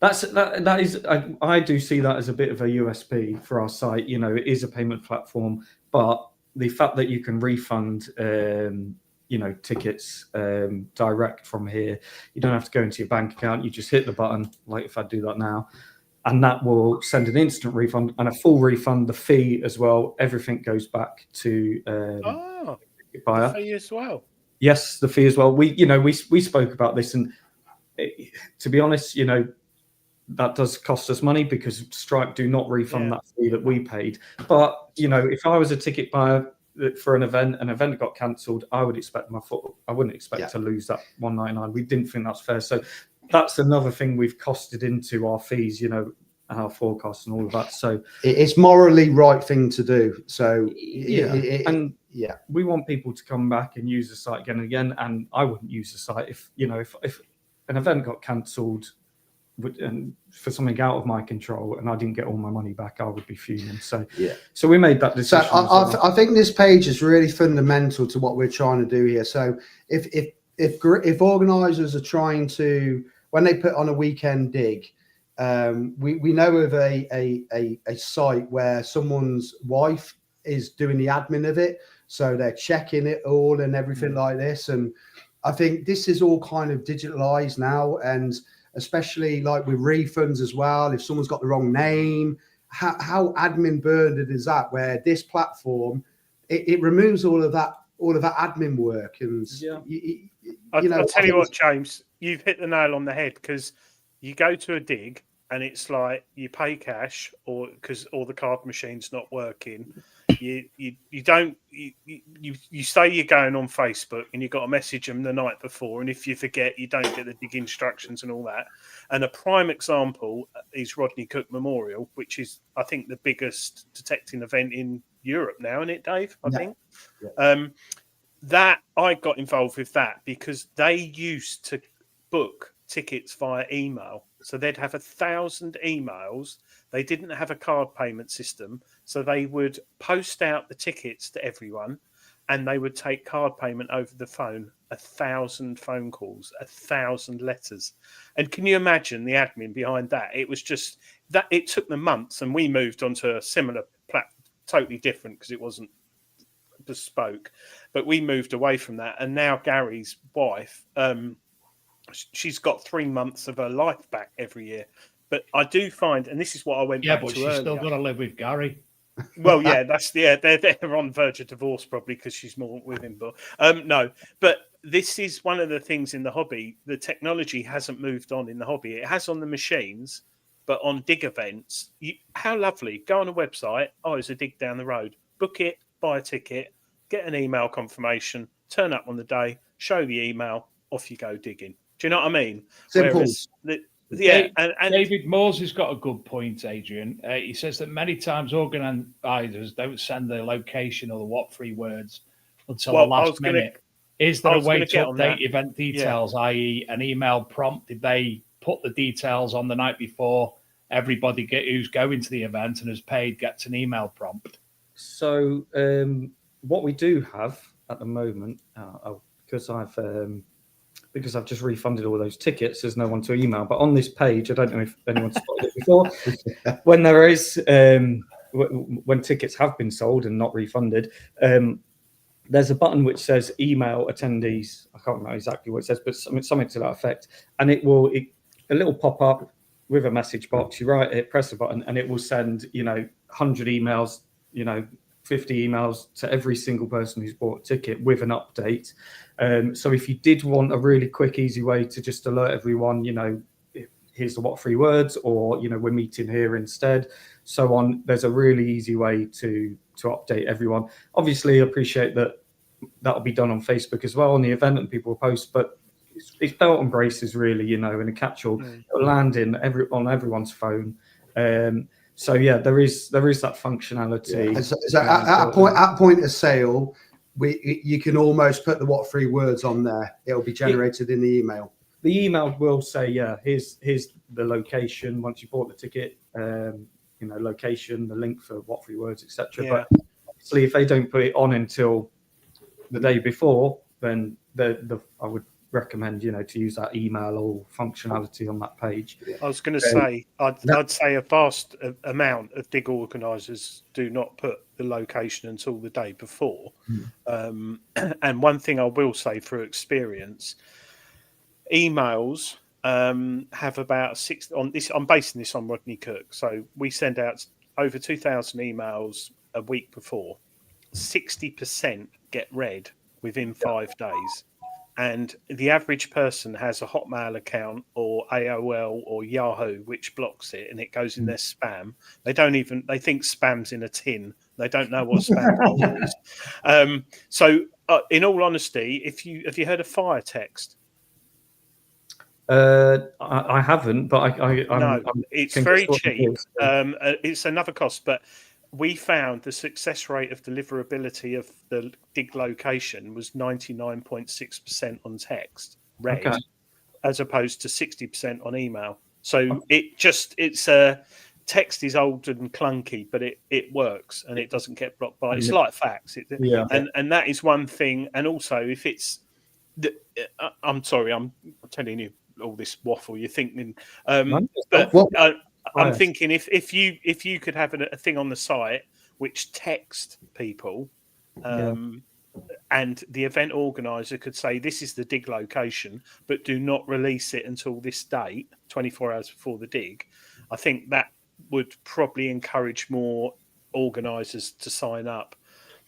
I do see that as a bit of a USP for our site. It is a payment platform, but the fact that you can refund tickets direct from here, you don't have to go into your bank account, you just hit the button, like if I do that now, and that will send an instant refund and a full refund, the fee as well, everything goes back to the buyer. fee as well. Yes, the fee as well. We spoke about this, and to be honest, that does cost us money because Stripe do not refund that fee that we paid. But if I was a ticket buyer for an event got cancelled, I would expect I wouldn't expect to lose that $199. We didn't think that's fair. So that's another thing we've costed into our fees, our forecasts and all of that. So it's morally right thing to do. So we want people to come back and use the site again and again. And I wouldn't use the site if an event got cancelled and for something out of my control and I didn't get all my money back, I would be fuming. So we made that decision. So I think this page is really fundamental to what we're trying to do here. So if organisers are trying to, when they put on a weekend dig, we know of a site where someone's wife is doing the admin of it, so they're checking it all and everything like this. And I think this is all kind of digitalized now, and especially like with refunds as well. If someone's got the wrong name, how admin burdened is that? Where this platform, it removes all of that admin work. And I'll tell you what, James, you've hit the nail on the head, because you go to a dig and it's like you pay cash, or because all the card machine's not working. You say you're going on Facebook and you've got to message them the night before, and if you forget, you don't get the dig instructions and all that. And a prime example is Rodney Cook Memorial, which is, I think, the biggest detecting event in Europe now, isn't it, Dave? I think. That I got involved with that because they used to book tickets via email. So they'd have 1,000 emails. They didn't have a card payment system. So they would post out the tickets to everyone, and they would take card payment over the phone. 1,000 phone calls, 1,000 letters. And can you imagine the admin behind that? It was just that it took them months, and we moved on to a similar platform, totally different because it wasn't bespoke, but we moved away from that. And now Gary's wife, she's got 3 months of her life back every year. But I do find, and this is what I went back to earlier. Yeah, but she's still got to live with Gary. Well, yeah, they're on the verge of divorce probably because she's more with him. But no, but this is one of the things in the hobby. The technology hasn't moved on in the hobby. It has on the machines, but on dig events, how lovely. Go on a website. Oh, there's a dig down the road. Book it, buy a ticket, get an email confirmation, turn up on the day, show the email, off you go digging. Do you know what I mean? Simple. And David Moores has got a good point, Adrian. He says that many times organisers don't send their location or the what free words until the last minute. Is there a way to update event details, i.e. an email prompt? Did they put the details on the night before? Everybody who's going to the event and has paid gets an email prompt. So what we do have at the moment, because I've just refunded all those tickets, there's no one to email. But on this page, I don't know if anyone's spotted it before, when there is, when tickets have been sold and not refunded, there's a button which says email attendees. I can't remember exactly what it says, but something to that effect. And a little pop up with a message box. You write it, press the button, and it will send, 100 emails, 50 emails to every single person who's bought a ticket with an update. So if you did want a really quick, easy way to just alert everyone, here's the what free words, or, we're meeting here instead, so on, there's a really easy way to update everyone. Obviously, I appreciate that that'll be done on Facebook as well on the event and people will post, but it's belt and braces really, in a catch-all. It'll land on everyone's phone. So yeah, there is that functionality. Yeah. So at point of sale, you can almost put the what free words on there. It'll be generated in the email. The email will say, yeah, here's the location once you bought the ticket, location, the link for what free words, etc. Yeah. But obviously, if they don't put it on until the day before, then I would recommend to use that email or functionality on that page. I was going to say, I'd say a vast amount of dig organisers do not put the location until the day before. And one thing I will say through experience, emails have about 6 on this. I'm basing this on Rodney Cook. So we send out over 2,000 emails a week before. 60% get read within 5 days. And the average person has a Hotmail account or AOL or Yahoo, which blocks it, and it goes in their spam. They think spam's in a tin. They don't know what spam folder is. So, in all honesty, have you heard of fire text? I haven't, but it's very cheap. It's another cost, but we found the success rate of deliverability of the dig location was 99.6% on text read, as opposed to 60% on email. So text is old and clunky, but it works and it doesn't get blocked by. It's like fax. And that is one thing. And also, if it's, I'm sorry, I'm telling you all this waffle. You're thinking, I'm thinking if you could have a thing on the site which text people, and the event organizer could say this is the dig location, but do not release it until this date, 24 hours before the dig. I think that would probably encourage more organizers to sign up.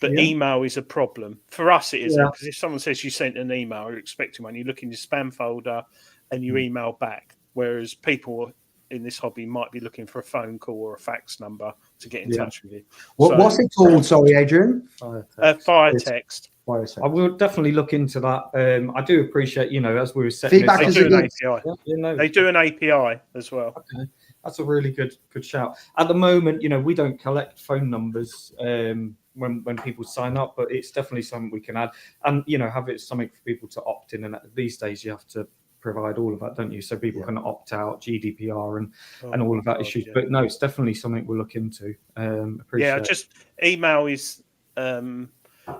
But email is a problem for us. It isn't, because if someone says you sent an email, you're expecting one. You look in your spam folder and you email back, whereas people in this hobby might be looking for a phone call or a fax number to get in touch with you. What's it called? Sorry, Adrian. Fire text. I will definitely look into that. I do appreciate, as we were setting feedback they do an API. Yeah, They do an API as well. Okay. That's a really good shout. At the moment, we don't collect phone numbers when people sign up, but it's definitely something we can add and have it something for people to opt in. And these days, you have to provide all of that, don't you? So people can opt out, GDPR and all of that issues. Yeah. But no, it's definitely something we'll look into. Just email is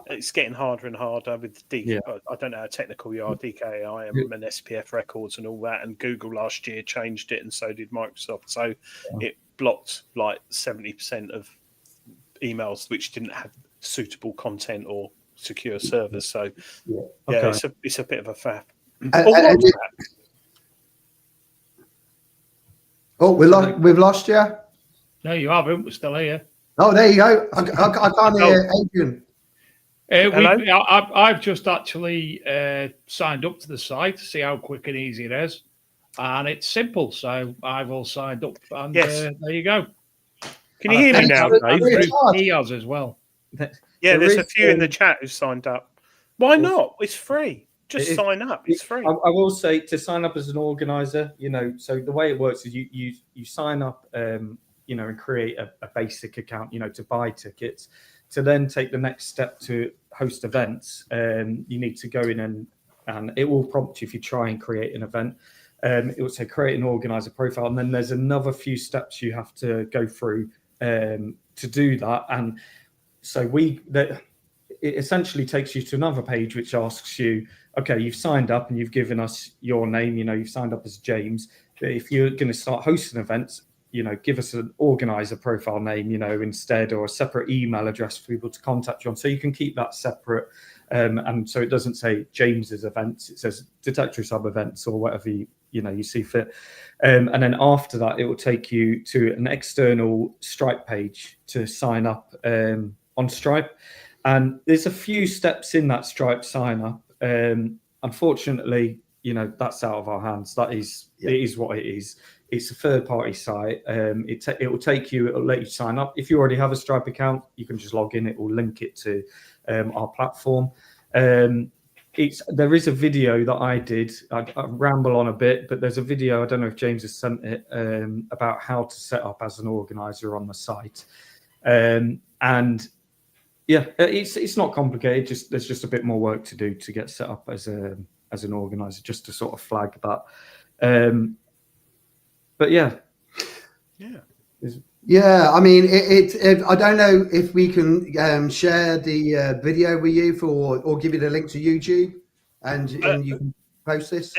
it's getting harder and harder with I don't know how technical you are, DKIM and SPF records and all that. And Google last year changed it, and so did Microsoft. So it blocked like 70% of emails which didn't have suitable content or secure servers. So it's a bit of a faff. We've lost you. No, you haven't. We're still here. Oh, there you go. I can't hear Adrian. I've just actually signed up to the site to see how quick and easy it is, and it's simple. So I've all signed up, and there you go. Can you hear me now, Dave? He has as well. There's a few in the chat who signed up. Why not? It's free. Just sign up. It's free. I will say, to sign up as an organizer, so the way it works is you sign up, and create a basic account, to buy tickets. To then take the next step to host events, you need to go in and it will prompt you if you try and create an event. It will say create an organizer profile, and then there's another few steps you have to go through to do that. And so it essentially takes you to another page which asks you, okay, you've signed up and you've given us your name, you've signed up as James. But if you're going to start hosting events, give us an organizer profile name, instead, or a separate email address for people to contact you on. So you can keep that separate. And so it doesn't say James's events, it says Detectorist Hub events or whatever you see fit. And then after that, it will take you to an external Stripe page to sign up on Stripe. And there's a few steps in that Stripe sign up. Unfortunately, that's out of our hands. It is what it is. It's a third-party site. It will take you. It'll let you sign up. If you already have a Stripe account, you can just log in. It will link it to our platform. there is a video that I did. I ramble on a bit, but there's a video. I don't know if James has sent it about how to set up as an organizer on the site, and yeah, it's not complicated. There's just a bit more work to do to get set up as an organizer, just to sort of flag that. But yeah. Yeah, I mean, I don't know if we can share the video with you or give you the link to YouTube, and you can post this.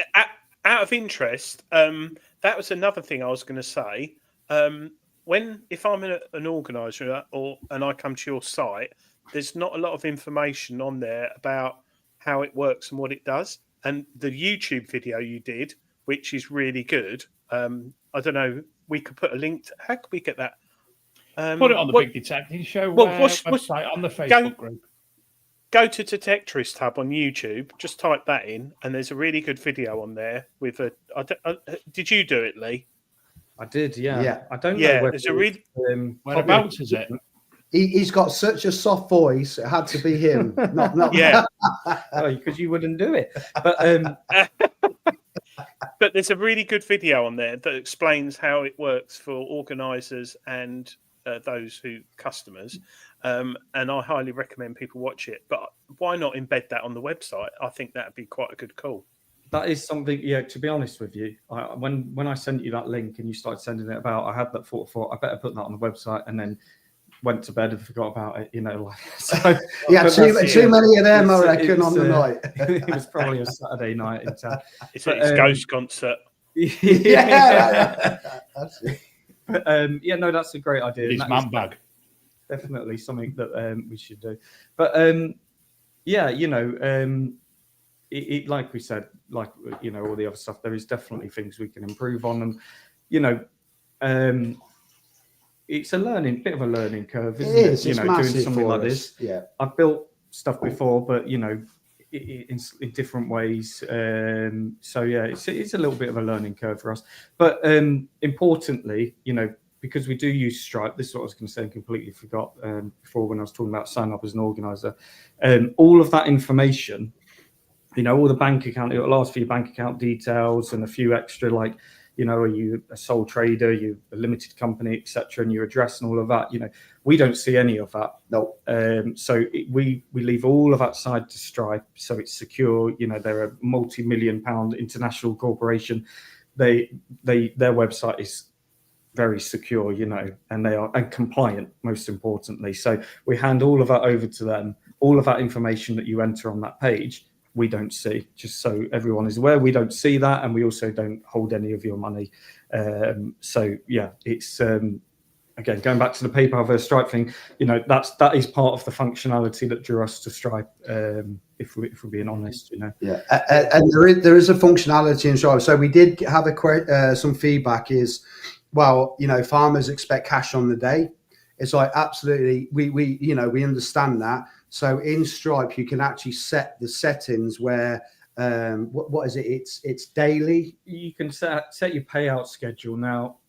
Out of interest, that was another thing I was going to say. If I'm an organizer and I come to your site, there's not a lot of information on there about how it works and what it does. And the YouTube video you did, which is really good. I don't know. We could put a link. How could we get that? Put it on the Big Detecting Show website on the Facebook group. Go to Detectorist Hub on YouTube. Just type that in, and there's a really good video on there with a. Did you do it, Lee? I did. Yeah. I don't know. Yeah, there's a really. Whereabouts is it? He's got such a soft voice; it had to be him. Not yeah, because you wouldn't do it. But but there's a really good video on there that explains how it works for organisers and those customers, and I highly recommend people watch it. But why not embed that on the website? I think that'd be quite a good call. That is something. Yeah, to be honest with you, when I sent you that link and you started sending it about, I had that thought I better put that on the website, and then went to bed and forgot about it. So, yeah, too many of them, I reckon, on the night. It was probably a Saturday night in town. It's a Ghost concert. Yeah, that's it. But, no, that's a great idea. His man bag. Definitely something that we should do. But it like we said, like all the other stuff, there is definitely things we can improve on, and it's a bit of a learning curve, isn't it? It's doing something like this. Yeah, I've built stuff before, but in different ways. So yeah, it's a little bit of a learning curve for us. But importantly, because we do use Stripe, this is what I was going to say and completely forgot before when I was talking about sign up as an organizer. All of that information, all the bank account, it'll ask for your bank account details and a few extra, like, are you a sole trader, you a limited company, etc., and your address and all of that. We don't see any of that. No. So we leave all of that side to Stripe, so it's secure. They're a multi-million-pound international corporation. Their website is very secure, and they are compliant, most importantly. So we hand all of that over to them. All of that information that you enter on that page, we don't see, just so everyone is aware. We don't see that, and we also don't hold any of your money. So yeah, it's again going back to the PayPal versus Stripe thing. That is part of the functionality that drew us to Stripe. If we're being honest, Yeah, and there is a functionality in Stripe. So we did have some feedback. Is farmers expect cash on the day. It's like absolutely, we understand that. So in Stripe, you can actually set the settings where what is it? It's daily. You can set your payout schedule now.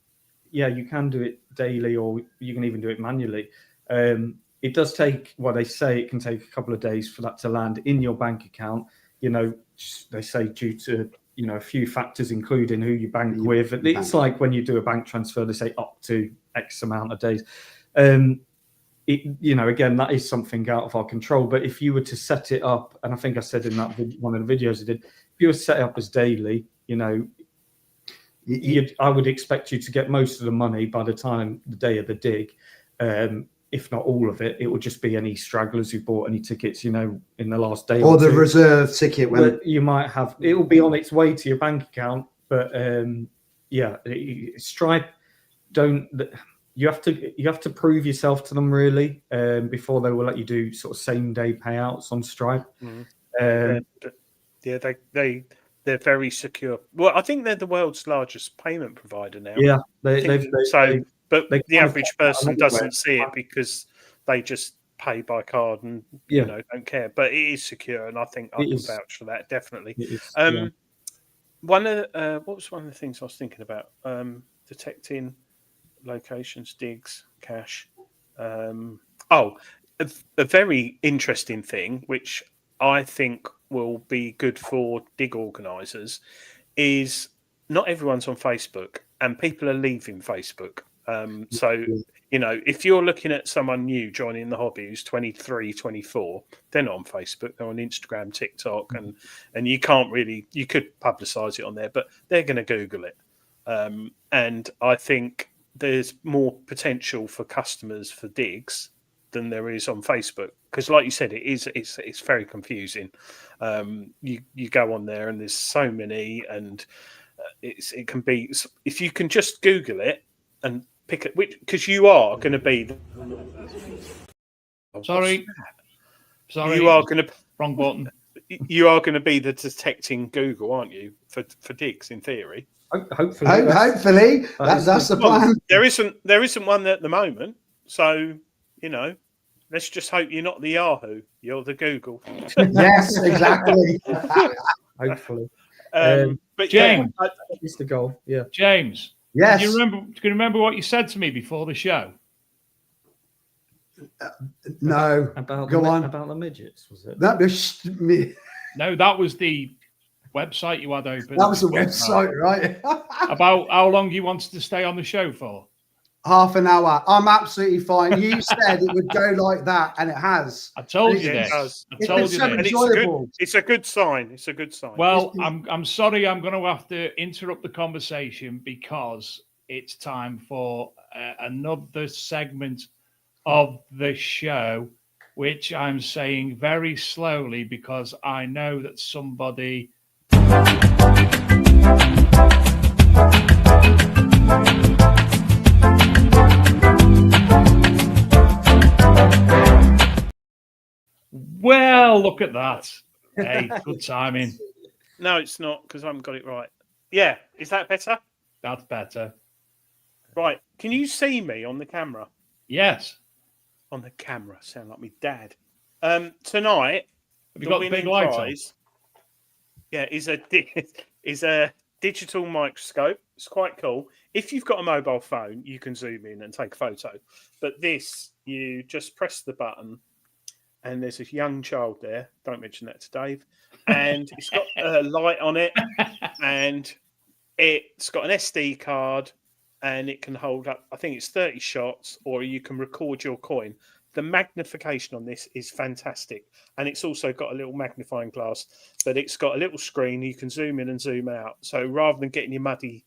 Yeah, you can do it daily, or you can even do it manually. It does take, they say it can take a couple of days for that to land in your bank account. They say due to a few factors, including who you bank with. It's like when you do a bank transfer, they say up to X amount of days. Again, that is something out of our control. But if you were to set it up, and I think I said in that one of the videos I did, if you were set up as daily, I would expect you to get most of the money by the time the day of the dig. If not all of it, it would just be any stragglers who bought any tickets, in the last day or the two. Reserve ticket. When you might have, it will be on its way to your bank account. But Stripe don't. You have to prove yourself to them really before they will let you do sort of same day payouts on Stripe. They're very secure. Well, I think they're the world's largest payment provider now. Yeah, but the average person doesn't see it because they just pay by card and don't care. But it is secure, and I think I can vouch for that definitely. What was one of the things I was thinking about? Detecting locations, digs, cash. A very interesting thing, which I think will be good for dig organisers is not everyone's on Facebook, and people are leaving Facebook. So, you know, if you're looking at someone new joining the hobby who's 23, 24, they're not on Facebook, they're on Instagram, TikTok, and you can't really, you could publicise it on there, but they're going to Google it. And I think there's more potential for customers for digs than there is on Facebook, because like you said, it's very confusing. You go on there and there's so many, and it can be, if you can just Google it and pick it, because you are going to be Sorry, you are going to wrong button. You are going to be the detecting Google, aren't you, for digs in theory? Hopefully, hopefully that's the plan. Well, there isn't one at the moment, so you know, let's just hope you're not the Yahoo, you're the Google. Yes, exactly. Hopefully. But James, yeah, It's the goal. Yeah. James, Yes. do you remember what you said to me before the show? No. Go on. About the midgets, was it? That was me. No, that was the website you had open. That was the website, right? About how long you wanted to stay on the show for. Half an hour. I'm absolutely fine. You said it would go like that, and it has. I told you it this. does. I told you so this. and enjoyable. it's a good sign. It's a good sign. Well, I'm sorry, I'm going to have to interrupt the conversation because it's time for another segment of the show, which I'm saying very slowly because I know that somebody. Well, look at that. Hey, good timing. No, it's not, because I haven't got it right. Yeah, is that better? That's better. Right. Can you see me on the camera? Yes. On the camera, sound like me dad. Tonight, Have you got the big winning lights prize, yeah, is a digital microscope. It's quite cool. If you've got a mobile phone, you can zoom in and take a photo. But this, you just press the button, and there's a young child there. Don't mention that to Dave. And it's got a light on it, and it's got an SD card, and it can hold up, I think it's 30 shots, or you can record your coin. The magnification on this is fantastic. And it's also got a little magnifying glass, but it's got a little screen. You can zoom in and zoom out. So rather than getting your muddy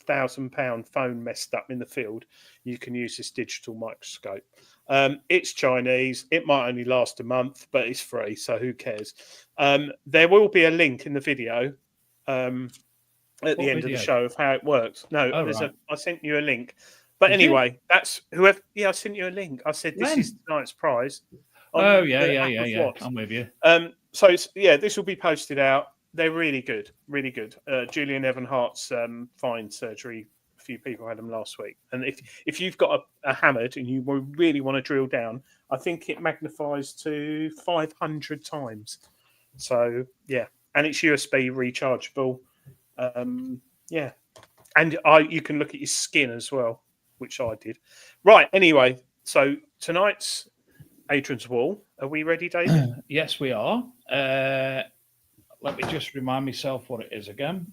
£1,000 phone messed up in the field, you can use this digital microscope. It's Chinese. It might only last a month, but it's free, so who cares? There will be a link in the video at the end of the show of how it works. No, I sent you a link. But anyway, that's whoever. Yeah, I sent you a link. I said this is tonight's prize. Yeah. I'm with you. So this will be posted out. They're really good, really good. Julian Evanhart's fine surgery. A few people had them last week. And if you've got a hammered and you really want to drill down, I think it magnifies to 500 times. So yeah, and it's USB rechargeable. And you can look at your skin as well, which I did. Right. Anyway, so tonight's Adrian's Wall. Are we ready, David? Yes, we are. Let me just remind myself what it is again.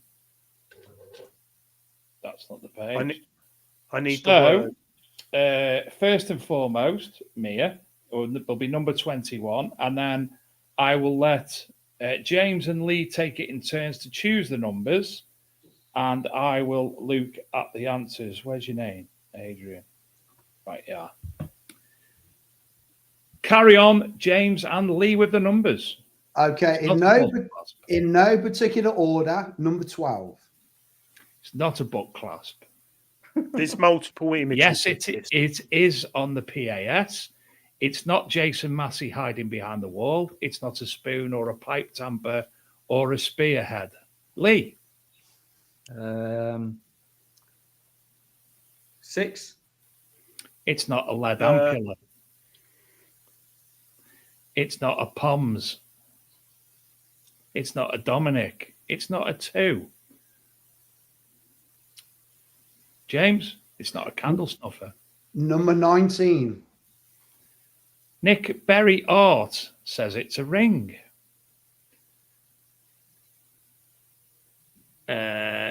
That's not the page. I need the word. First and foremost, Mia, will be number 21, and then I will let James and Lee take it in turns to choose the numbers, and I will look at the answers. Where's your name, Adrian? Right, yeah. Carry on, James and Lee, with the numbers. Okay, in no particular order, number 12. It's not a book clasp. There's multiple images. Yes, it is on the PAS. It's not Jason Massey hiding behind the wall. It's not a spoon or a pipe tamper or a spearhead. Lee? 6. It's not a lead ampula. It's not a Poms. It's not a Dominic. It's not a 2. James, it's not a candle snuffer. Number 19. Nick Berry Art says it's a ring.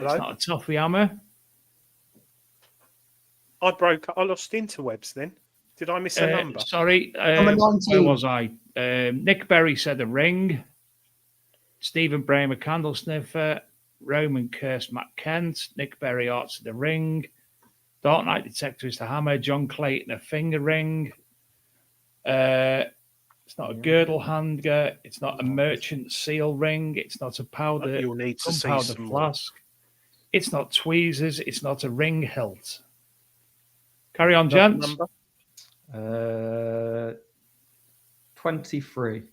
Hello? not a toffee hammer. I lost interwebs then. Did I miss a number? Sorry, Number 19. where was I? Nick Berry said a ring. Stephen Braham, a candle sniffer. Roman Kirst, Matt Kent. Nick Berry, Arts of the ring. Dark Knight Detectorist, a hammer. John Clayton, a finger ring. It's not a girdle hanger. It's not a merchant seal ring. It's not a powder You'll need to see gunpowder some more. flask. It's not tweezers. It's not a ring hilt. Carry on, gents. Number? 23.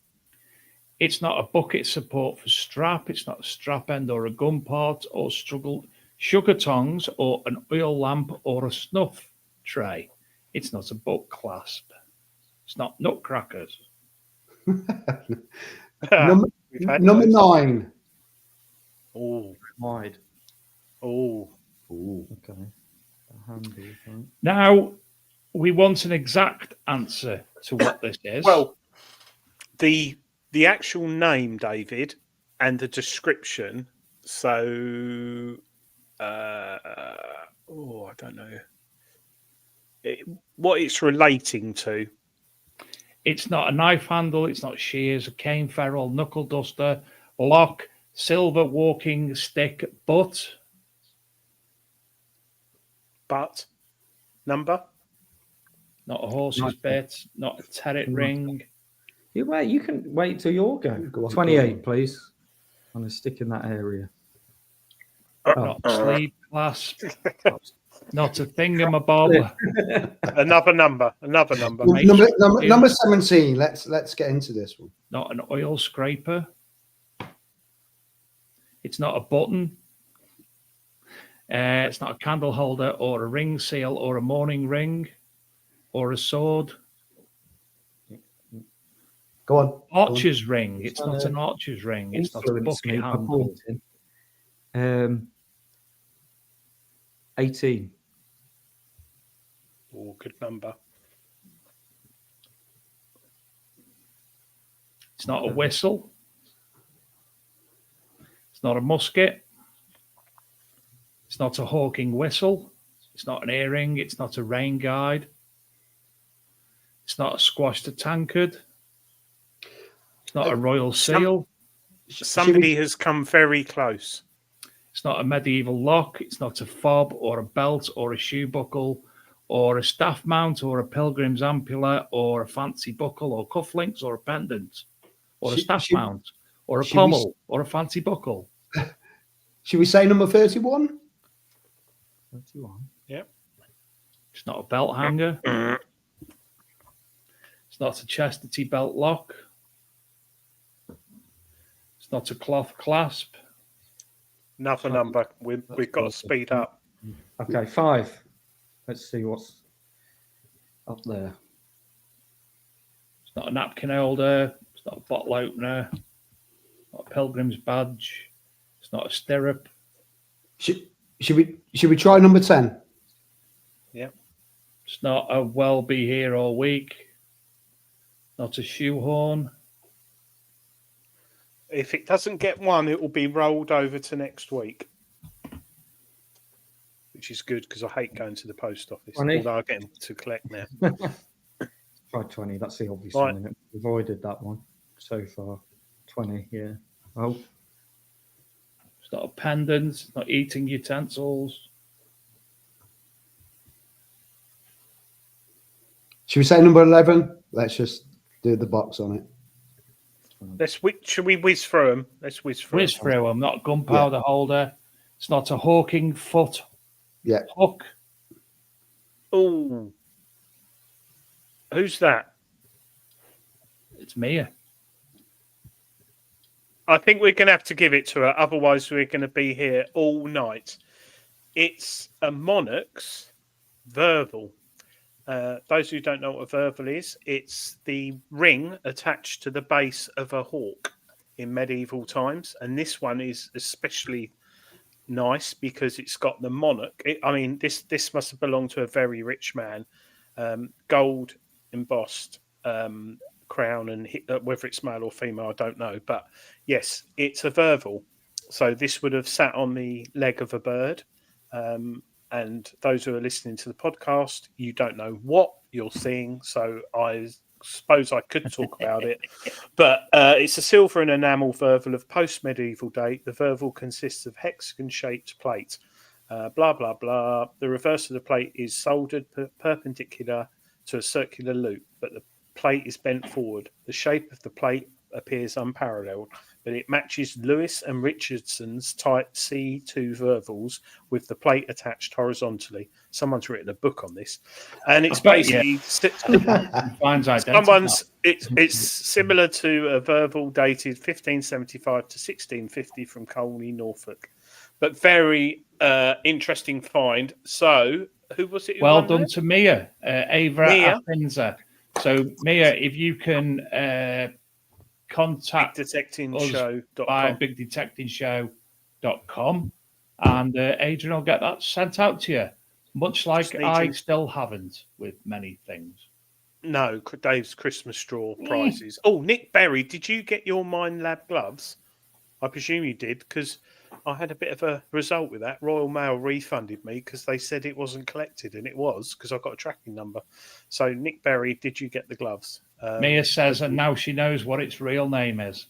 It's not a bucket support for strap. It's not a strap end or a gun part or sugar tongs or an oil lamp or a snuff tray. It's not a book clasp. It's not nutcrackers. Number 9. Oh, Wide. oh. Okay. Handy, I think. Now, we want an exact answer to what this is. Well, the actual name, David, and the description. So, I don't know what it's relating to. It's not a knife handle. It's not shears, a cane ferrule, knuckle duster, lock, silver walking stick, but Number? not a horse's bit, not a terret ring. You can wait till your go. Go on, 28, please. I'm going to stick in that area. Not a sleeve clasp, not a thingamabob. Another number. Number 17. Let's get into this one. Not an oil scraper. It's not a button. It's not a candle holder or a ring seal or a mourning ring or a sword. Go on. Archer's ring. It's not an archer's ring. It's not a bucket handle. 18. Oh, good number. It's not a whistle. It's not a musket. It's not a hawking whistle. It's not an earring. It's not a rain guide. It's not a squash to tankard. It's not a royal seal. Somebody has come very close. It's not a medieval lock. It's not a fob or a belt or a shoe buckle or a staff mount or a pilgrim's ampula or a fancy buckle or cufflinks or a pendant or a staff mount or a pommel or a fancy buckle. Should we say number 31? 31. Yep. It's not a belt hanger. It's not a chastity belt lock. It's not a cloth clasp. Another number. We've got to speed up. Okay, 5. Let's see what's up there. It's not a napkin holder. It's not a bottle opener. It's not a pilgrim's badge. It's not a stirrup. Should we try number 10? Yeah. It's not a well be here all week. Not a shoehorn. If it doesn't get one, it will be rolled over to next week, which is good because I hate going to the post office. 20. Although I get them to collect now. Try 20. That's the obvious Right. one. We've avoided that one so far. 20, yeah. Oh, It's not a pendant. It's not eating utensils. Should we say number 11? Let's just do the box on it. Should we whiz through them? Let's whiz through. Whiz through them. Not a gunpowder holder. It's not a hawking foot Yeah. hook. Oh, who's that? It's Mia. I think we're going to have to give it to her. Otherwise, we're going to be here all night. It's a Monarch's Verval. Those who don't know what a Verval is, it's the ring attached to the base of a hawk in medieval times. And this one is especially nice because it's got the monarch. This must have belonged to a very rich man. Gold embossed crown, and whether it's male or female, I don't know. But yes, it's a Verval. So this would have sat on the leg of a bird. And those who are listening to the podcast, you don't know what you're seeing. So I suppose I could talk about it. But it's a silver and enamel verval of post-medieval date. The verval consists of hexagon-shaped plate. Blah, blah, blah. The reverse of the plate is soldered perpendicular to a circular loop, but the plate is bent forward. The shape of the plate appears unparalleled, but it matches Lewis and Richardson's Type C2 vervals with the plate attached horizontally. Someone's written a book on this, and it's basically it's similar to a verval dated 1575 to 1650 from Colney, Norfolk, but very interesting find. So, who was it? Well done to Mia, Ava Afinza. So, Mia, if you can contact us by bigdetectingshow.com, and Adrian will get that sent out to you, much like I still haven't with many things. No, Dave's Christmas straw prizes. Oh, Nick Berry, did you get your Mind Lab gloves? I presume you did, because I had a bit of a result with that. Royal Mail refunded me because they said it wasn't collected, and it was, because I got a tracking number. So, Nick Berry, did you get the gloves? Mia says, and now she knows what its real name is.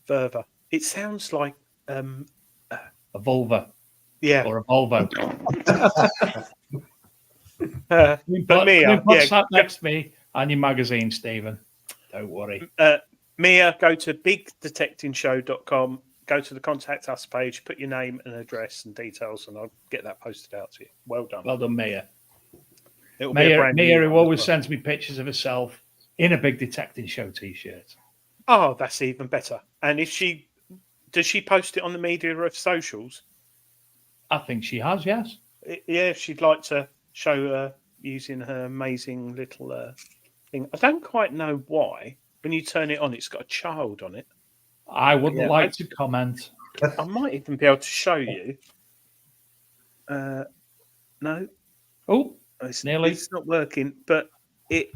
Verva. It sounds like a vulva. Yeah. Or a Volvo. But Mia, put that next to me and your magazine, Stephen. Don't worry. Mia, go to bigdetectingshow.com, go to the contact us page, put your name and address and details, and I'll get that posted out to you. Well done. Well done, Mia. Mia, who always sends me pictures of herself in a Big Detecting Show t-shirt. Oh, that's even better. And does she post it on the media of socials? I think she has, yes. Yeah, if she'd like to show using her amazing little thing. I don't quite know why. When you turn it on, it's got a child on it. I wouldn't like to comment. I might even be able to show you. No. Oh, it's nearly. It's not working, but it.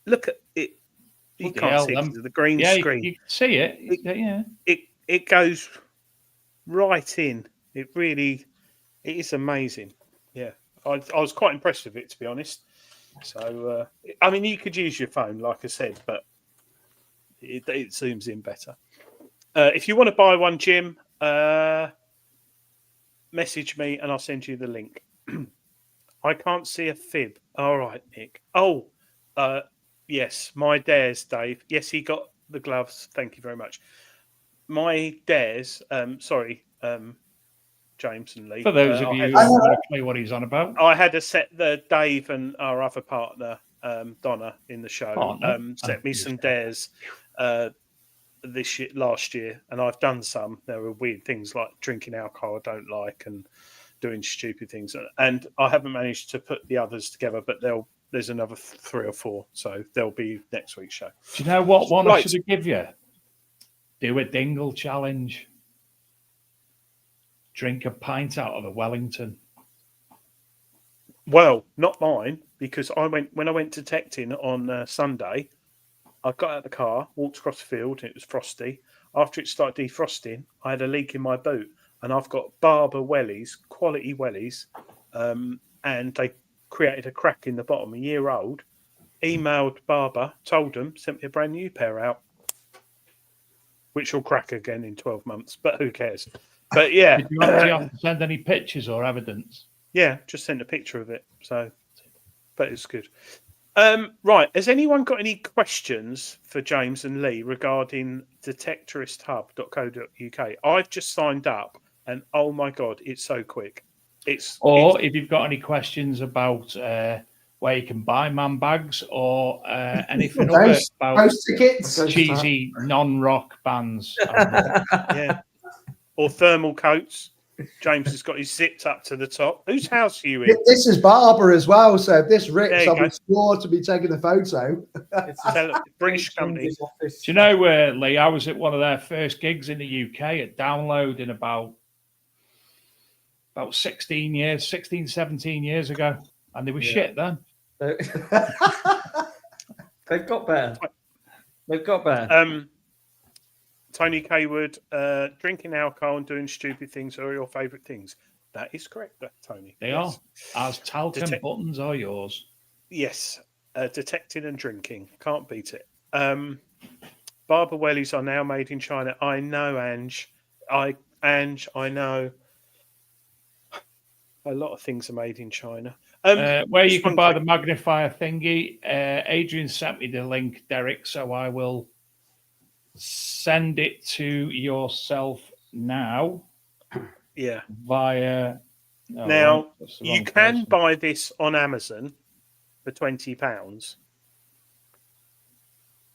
Look at it. You can't see it, the green screen. You can see it. It goes right in. It is amazing. Yeah, I was quite impressed with it, to be honest. So, I mean, you could use your phone, like I said, but it zooms in better. If you want to buy one, Jim, message me and I'll send you the link. I can't see a fib. All right, Nick. Oh, yes, my dares, Dave. Yes, he got the gloves. Thank you very much. My dares, James and Lee. For those of you who want to play what he's on about. I had a set, Dave and our other partner, Donna, in the show, set me some dares last year, and I've done some. There were weird things like drinking alcohol I don't like and doing stupid things. And I haven't managed to put the others together, but there's another 3 or 4, so they'll be next week's show. Do you know what one I should give you? Do a dingle challenge. Drink a pint out of a Wellington. Well, not mine, because when I went detecting on Sunday, I got out of the car, walked across the field, and it was frosty. After it started defrosting, I had a leak in my boot, and I've got Barber wellies, quality wellies, and they created a crack in the bottom. A year old, emailed Barber, told them, sent me a brand new pair out, which will crack again in 12 months, but who cares? But yeah. Did you actually have to send any pictures or evidence? Yeah, just sent a picture of it. So, but it's good. Right. Has anyone got any questions for James and Lee regarding detectoristhub.co.uk? I've just signed up, and oh my god, it's so quick. If you've got any questions about where you can buy man bags or anything about tickets, cheesy non-rock bands, yeah, or thermal coats. James has got his zips up to the top. Whose house are you in? This is Barber as well. So if this rips, I'll be sure to be taking the photo. It's a British company. Do you know, Lee, I was at one of their first gigs in the UK at Download in about 16, 17 years ago. And they were shit then. They've got better. Tony Kaywood, drinking alcohol and doing stupid things are your favourite things. That is correct, Tony. They are. As talcum Detect- buttons are yours. Yes, detecting and drinking. Can't beat it. Barber wellies are now made in China. I know, Ange. Ange, I know. A lot of things are made in China. Where you just can one buy quick- the magnifier thingy, Adrian sent me the link, Derek, so I will send it to yourself now Yeah. via. Now, that's the you wrong can person. buy this on Amazon for £20,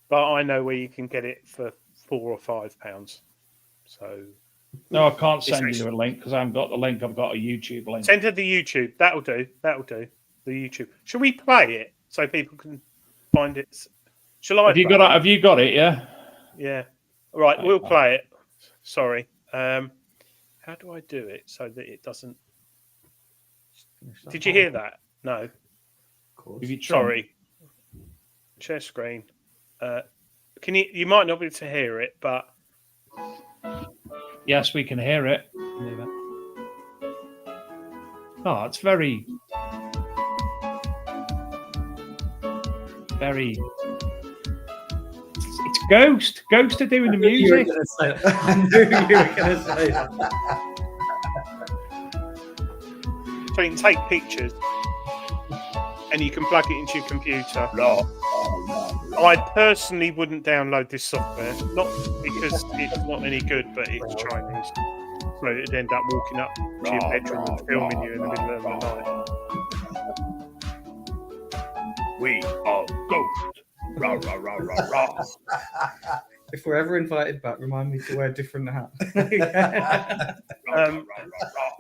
but I know where you can get it for £4 or £5. So No, I can't send It's you a link because I haven't got the link. I've got a YouTube link. send her the YouTube. That'll do. That'll do. The YouTube. Should we play it so people can find it? Shall I? Have you play got it? it? Have you got it? Yeah. Yeah. All right, we'll Okay. play it. Sorry. How do I do it so that it doesn't? Did you hear that? No. Of course. Have you tried? Sorry. Share screen. Can you? You might not be able to hear it, but Yes, we can hear it. Oh, it's very, very. It's Ghost. Ghost are doing the music. I knew you were going to say that. so you can take pictures and you can plug it into your computer. I personally wouldn't download this software, not because it's not any good, but it's Chinese. So it'd end up walking up to your bedroom and filming you in the middle of the night. We are Ghost. Rah, rah, rah, rah, rah. If we're ever invited back, remind me to wear a different hat.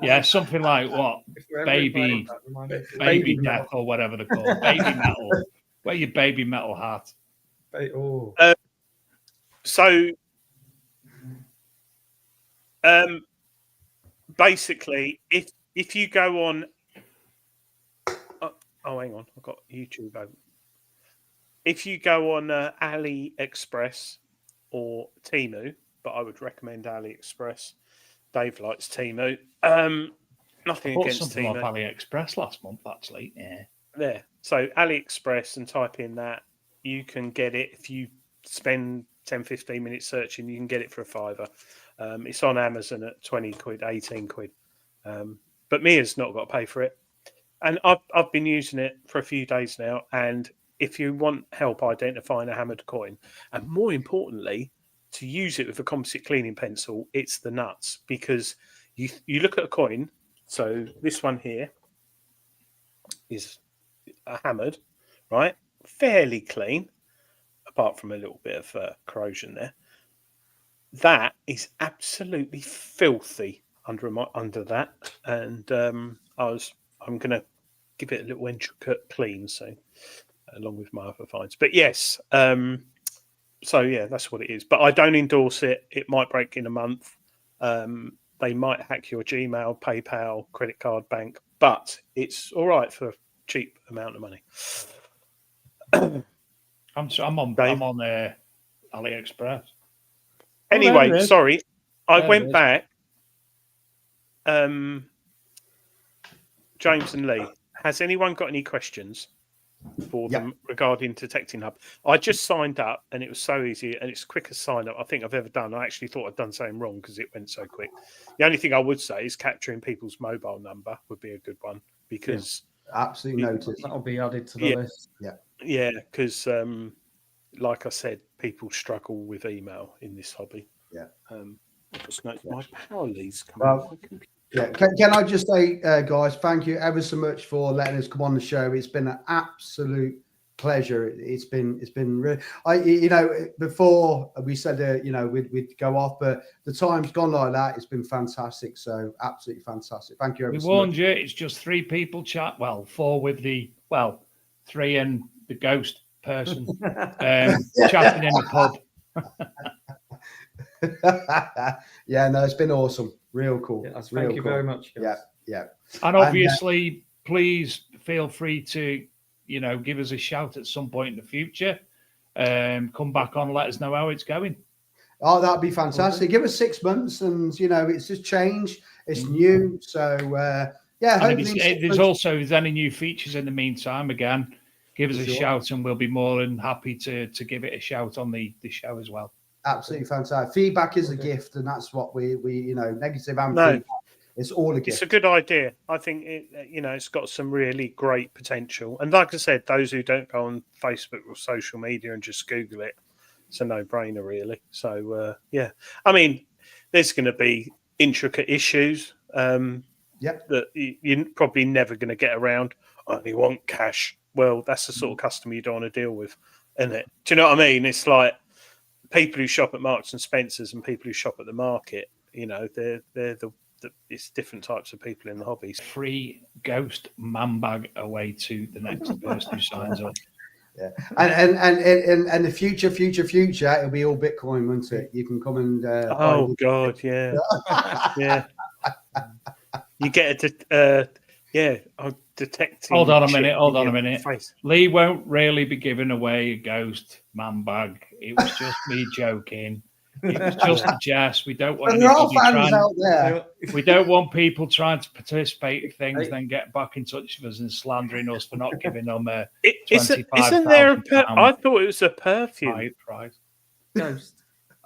Yeah, something like what? If we're ever Baby- invited back, remind me to Baby death or whatever they're called. Baby metal. Wear your baby metal hat. Oh, So, basically, if you go on, oh, hang on, I've got YouTube open. If you go on AliExpress or Temu, but I would recommend AliExpress. Dave likes Temu. Nothing Bought against something off Temu. AliExpress last month, actually. Yeah. There. So AliExpress and type in that, you can get it. If you spend 10, 15 minutes searching, you can get it for £5. It's on Amazon at 20 quid, 18 quid. But Mia's not got to pay for it. And I've been using it for a few days now. And if you want help identifying a hammered coin, and more importantly, to use it with a composite cleaning pencil, it's the nuts. Because you look at a coin. So this one here is a hammered, right? Fairly clean, apart from a little bit of corrosion there. That is absolutely filthy under that, and I'm going to give it a little intricate clean, so along with my other finds. But yes, so yeah, that's what it is. But I don't endorse it. It might break in a month. They might hack your Gmail, PayPal, credit card, bank, but it's all right for a cheap amount of money. I'm on Dave? AliExpress. Anyway, there it is. sorry, I There it went is. back. James and Lee, has anyone got any questions for them regarding Detecting Hub? I just signed up and it was so easy and it's the quickest sign up I think I've ever done. I actually thought I'd done something wrong because it went so quick. The only thing I would say is capturing people's mobile number would be a good one because Absolutely noted. that'll be added to the list. because like I said, people struggle with email in this hobby. Yeah. Just note my power leads coming Well, off my computer. Yeah. Can I just say, guys, thank you ever so much for letting us come on the show. It's been an absolute pleasure. It's been really. Before we said we'd go off, but the time's gone like that. It's been fantastic. So absolutely fantastic. Thank you ever We so warned much. you. It's just 3 people chat. Well, 4 with 3 and the ghost person chatting in the pub. Yeah, no, it's been awesome. Real cool. Yeah, Real thank you cool. very much, guys. Yeah. And obviously, please feel free to, give us a shout at some point in the future. Come back on, let us know how it's going. Oh, that'd be fantastic. Give us 6 months, and it's just change. It's new, so yeah. And Hopefully, if there's any new features in the meantime, again, give us a shout, and we'll be more than happy to give it a shout on the show as well. Absolutely fantastic. Feedback is a gift, and that's what we negative and feedback. It's all a gift. It's a good idea. I think it's got some really great potential. And like I said, those who don't go on Facebook or social media and just Google it, it's a no-brainer, really. So yeah, I mean, there's going to be intricate issues that you're probably never going to get around. I only want cash. Well, that's the sort of customer you don't want to deal with, isn't it? Do you know what I mean? It's like people who shop at Marks and Spencers and people who shop at the market. It's different types of people in the hobby. Free ghost man bag away to the next person who signs up. Yeah, and the future, it'll be all Bitcoin, won't it? You can come and God, yeah, yeah. You get I'm detecting. Hold on a minute. Face. Lee won't really be giving away a ghost man bag. It was just me joking. It was just a jest. We don't want we don't want people trying to participate in things, then get back in touch with us and slandering us for not giving them a Isn't there I thought it was a perfume. Right. Ghost.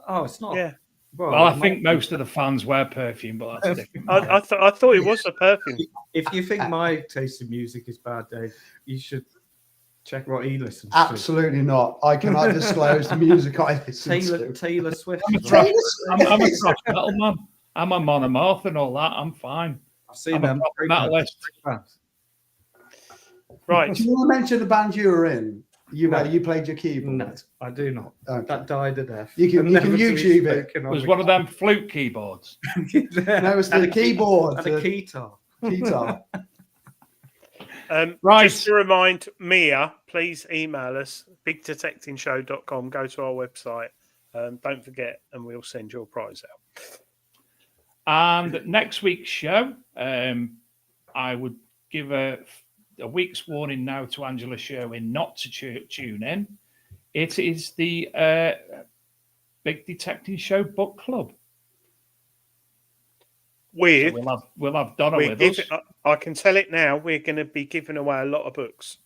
Oh, it's not. Yeah. Well, I think most of the fans wear perfume, but that's different. I thought it was a perfume. If you think my taste in music is bad, Dave, you should check what he listens to. Absolutely not. I cannot disclose the music I listen to. Taylor Swift. I'm a thrash metal man. I'm a monomorph and all that. I'm fine. I've seen them. Metalist. Right. Do you want to mention the band you were in? You played your keyboard? No, I do not. Okay. That died a death. You can YouTube it. It was one of them flute keyboards. No, it's the keyboard. And a keytar. Keytar. Right. Just to remind Mia, please email us, bigdetectingshow.com. Go to our website. Don't forget, and we'll send your prize out. And next week's show, I would give a week's warning now to Angela Sherwin not to tune in. It is the Big Detecting Show Book Club. We'll have Donna with us. I can tell it now. We're going to be giving away a lot of books.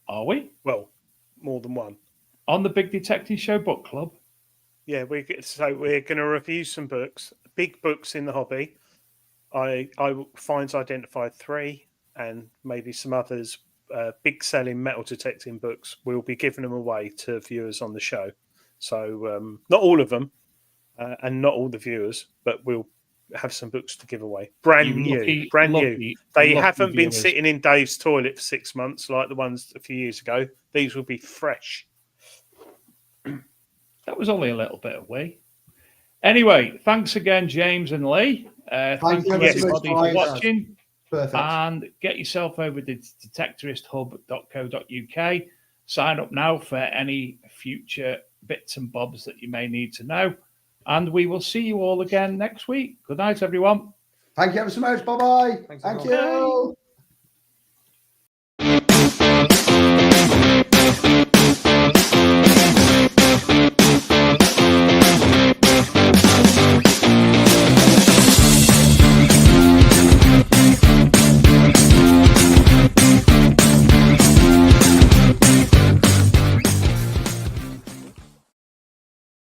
Are we? Well, more than one. On the Big Detecting Show Book Club? Yeah, we're going to review some books, big books in the hobby. I Fine's identified 3 and maybe some others, big selling metal detecting books. We'll be giving them away to viewers on the show. So not all of them and not all the viewers, but we'll have some books to give away. Brand new. They haven't been sitting in Dave's toilet for 6 months like the ones a few years ago. These will be fresh. That was only a little bit away. Anyway, thanks again, James and Lee. Thank you everybody for watching. Perfect. And get yourself over to detectoristhub.co.uk. Sign up now for any future bits and bobs that you may need to know. And we will see you all again next week. Good night, everyone. Thank you ever so much. Bye-bye. Thank you.